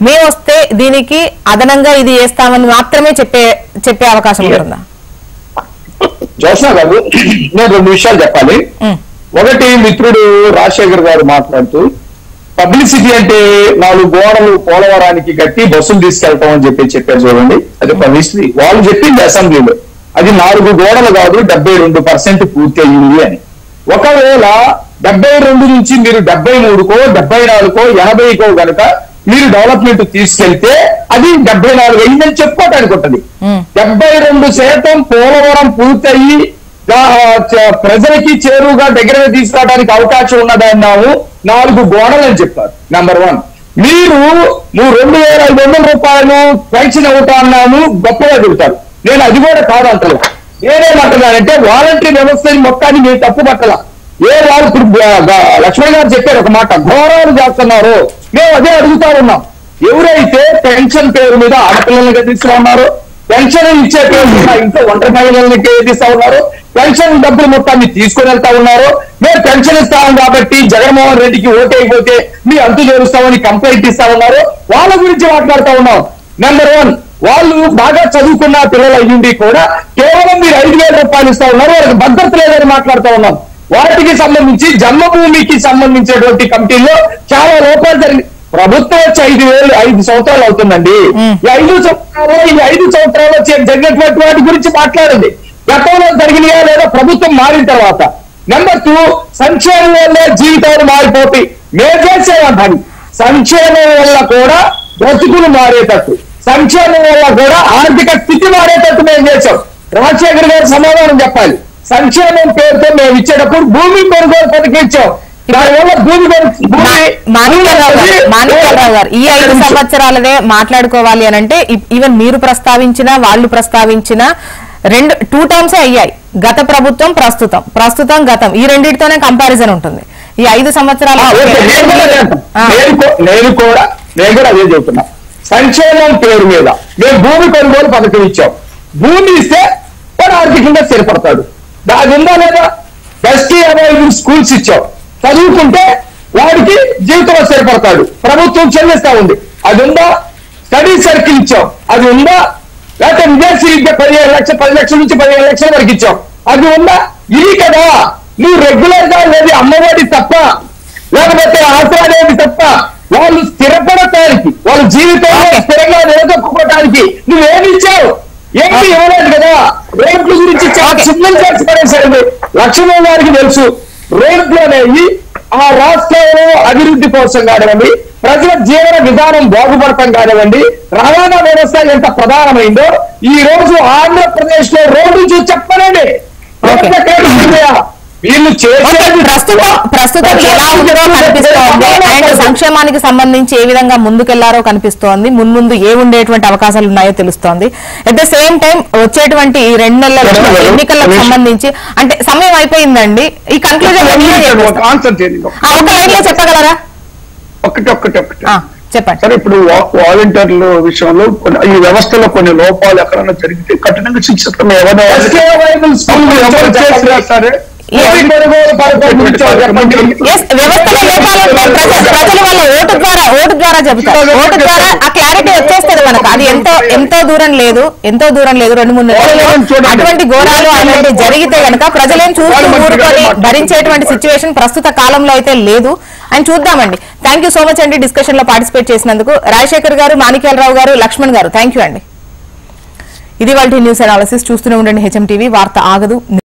A: మేము వస్తే దీనికి అదనంగా ఇది చేస్తామని మాత్రమే చెప్పే అవకాశం ఉంటుందా?
B: జోష్నా గారు, నేను 2 విషయాలు చెప్పాలి. ఒకటి, మిత్రుడు రాజశేఖర్ గారు మాట్లాడుతూ పబ్లిసిటీ అంటే 4 గోడలు పోలవరానికి కట్టి బస్సులు తీసుకెళ్తాం అని చెప్పారు. చూడండి, అది పబ్లిసిటీ. వాళ్ళు చెప్పింది అసెంబ్లీలో అది 4 గోడలు కాదు, 72% పూర్తి అయ్యింది అని. ఒకవేళ 72 నుంచి మీరు 73కో 74కో 80కో గనుక మీరు డెవలప్మెంట్ తీసుకెళ్తే అది 74 అయిందని చెప్పుకోవటానికి ఉంటుంది. 72% పోలవరం పూర్తయి ప్రజలకి చేరువుగా దగ్గరగా తీసుకురావడానికి అవకాశం ఉన్నదన్నాము. 4 గోడలు అని చెప్పారు. నెంబర్ 1, మీరు 2,500 రూపాయలు పెన్షన్ అవుతా అన్నాము, గొప్పగా చెబుతారు. నేను అది కూడా కాదంటలేదు. నేనేమంటున్నానంటే వాలంటరీ వ్యవస్థని మొత్తాన్ని మీరు తప్పు పట్టల. వాళ్ళు ఇప్పుడు లక్ష్మణ్ గారు చెప్పారు ఒక మాట, ఘోరాలు చేస్తున్నారు. మేము అదే అడుగుతా ఉన్నాం. ఎవరైతే పెన్షన్ పేరు మీద ఆడపిల్లల్ని గదిస్తా ఉన్నారో, పెన్షన్ ఇచ్చే పేరు మీద ఇంట్లో ఒంటరి మహిళల్ని గదిస్తా ఉన్నారు, పెన్షన్ డబ్బులు మొత్తాన్ని తీసుకొని వెళ్తా ఉన్నారు. మేము పెన్షన్ ఇస్తాం కాబట్టి జగన్మోహన్ రెడ్డికి ఓటైపోతే మీ అంతు చేరుస్తామని కంప్లైంట్ ఇస్తా ఉన్నారు. వాళ్ళ గురించి మాట్లాడుతూ ఉన్నాం. నెంబర్ 1, వాళ్ళు బాగా చదువుకున్న పిల్లలు అయ్యింది కూడా కేవలం మీరు 5,000 రూపాయలు ఇస్తా ఉన్నారు, వాళ్ళకి భద్రత లేదని మాట్లాడుతూ ఉన్నాం. వాటికి సంబంధించి జన్మభూమికి సంబంధించినటువంటి కమిటీల్లో చాలా లోపాలు జరిగింది. ప్రభుత్వం వచ్చి 5 సంవత్సరాలు అవుతుందండి. ఈ 5 సంవత్సరాల్లో జరిగినటువంటి వాటి గురించి మాట్లాడింది. గతంలో జరిగినాయా లేదా ప్రభుత్వం మారిన తర్వాత. నెంబర్ 2, సంక్షేమం వల్ల జీవితాలు మారిపోతాయి. మేము చేసేవాడి సంక్షేమం వల్ల కూడా బ్రతుకులు మారేటట్టు, సంక్షేమం వల్ల కూడా ఆర్థిక స్థితి మారేటట్టు మేము చేశాం. రాజశేఖర్ గారు సమాధానం చెప్పాలి. సంక్షేమం పేరుతో మేము ఇచ్చేటప్పుడు భూమి కొనుగోలు పథకం ఇచ్చాం. దానివల్ల
A: మాణిక్యాలరావు గారు, ఈ 5 సంవత్సరాలదే మాట్లాడుకోవాలి అని అంటే ఈవెన్ మీరు ప్రస్తావించిన వాళ్ళు ప్రస్తావించిన 2 టర్మ్సే అయ్యాయి. గత ప్రభుత్వం, ప్రస్తుతం గతం, ఈ రెండింటితోనే కంపారిజన్ ఉంటుంది. ఈ 5 సంవత్సరాలు
B: నేను కూడా అదే చెబుతున్నా. సంక్షేమం పేరు మీద మేము భూమి కొనుగోలు పథకం ఇచ్చాం. భూమి ఇస్తే వాడు ఆర్థికంగా స్థిరపడతాడు. అది ఉందా లేదా? ఎస్టీ అవైలబుల్ స్కూల్స్ ఇచ్చాం. చదువుకుంటే వాడికి జీవితంలో స్థిరపడతాడు. ప్రభుత్వం చెల్లిస్తా ఉంది. అది ఉందా? స్టడీ సర్కిల్ ఇచ్చాం. అది ఉందా? లేకపోతే విదేశీ విద్య 10 లక్షల నుంచి 15 లక్షల వరకు ఇచ్చాం. అది ఉందా? ఇది కదా నువ్వు రెగ్యులర్ గా లేదు అమ్మఒడి తప్ప, లేకపోతే ఆశ్రయాన్ని తప్ప, వాళ్ళు స్థిరపడటానికి, వాళ్ళ జీవితంలో స్థిరంగా నిలదొక్కుకోవడానికి నువ్వేమి ఇచ్చావు? ఏమి ఇవ్వలేదు కదా. రోడ్ల గురించి చాలా సిగ్నల్ చేసి పడేసరికి లక్ష్మణ్ గారికి తెలుసు. రోడ్లు అనేవి ఆ రాష్ట్రంలో అభివృద్ధి కోసం కానివ్వండి, ప్రజల జీవన విధానం బాగుపడటం కానివ్వండి, రవాణా వ్యవస్థ ఎంత ప్రధానమైందో ఈ రోజు ఆంధ్రప్రదేశ్ లో రోడ్లు చూసి చెప్పనండి. వీళ్ళు చేసేది
A: ప్రస్తుతం ఎలా ఉందో కనిపిస్తోంది. అండ్ సంక్షేమానికి సంబంధించి ఏ విధంగా ముందుకెళ్లారో కనిపిస్తోంది. ముందు ఏ ఉండేటువంటి అవకాశాలు ఉన్నాయో తెలుస్తోంది. అట్ ద సేమ్ టైం వచ్చేటువంటి ఈ 2 నెలల ఎన్నికలకు సంబంధించి అంటే సమయం అయిపోయిందండి. ఈ కన్క్లూజన్ ఒక లైన్ లో చెప్పగలరా?
C: ఒకటి
A: చెప్పండి.
C: సరే, ఇప్పుడు వాలంటీర్ల విషయంలో ఈ వ్యవస్థలో కొన్ని లోపాలు ఎక్కడైనా జరిగితే కఠినంగా శిక్షిస్తాం. సరే,
A: వ్యవస్థలో ప్రజల వల్ల ఓటు ద్వారా చెబుతారు. ఓటు ద్వారా ఆ క్లారిటీ వచ్చేస్తుంది మనకు. అది ఎంతో దూరం లేదు 2-3 నెలలు అటువంటి ఘోరాలు అలాంటి జరిగితే కనుక ప్రజలేం చూస్తూ ఊరుకొని భరించేటువంటి సిచ్యువేషన్ ప్రస్తుత కాలంలో అయితే లేదు అని చూద్దామండి. థ్యాంక్ యూ సో మచ్ అండి డిస్కషన్ లో పార్టిసిపేట్ చేసినందుకు. రాజశేఖర్ గారు, మాణిక్యాలరావు గారు, లక్ష్మణ్ గారు, థ్యాంక్ యూ అండి. ఇది వాళ్ళ న్యూస్ అనాలిసిస్. చూస్తూనే ఉండండి హెచ్ఎం టీవీ. వార్త ఆగదు.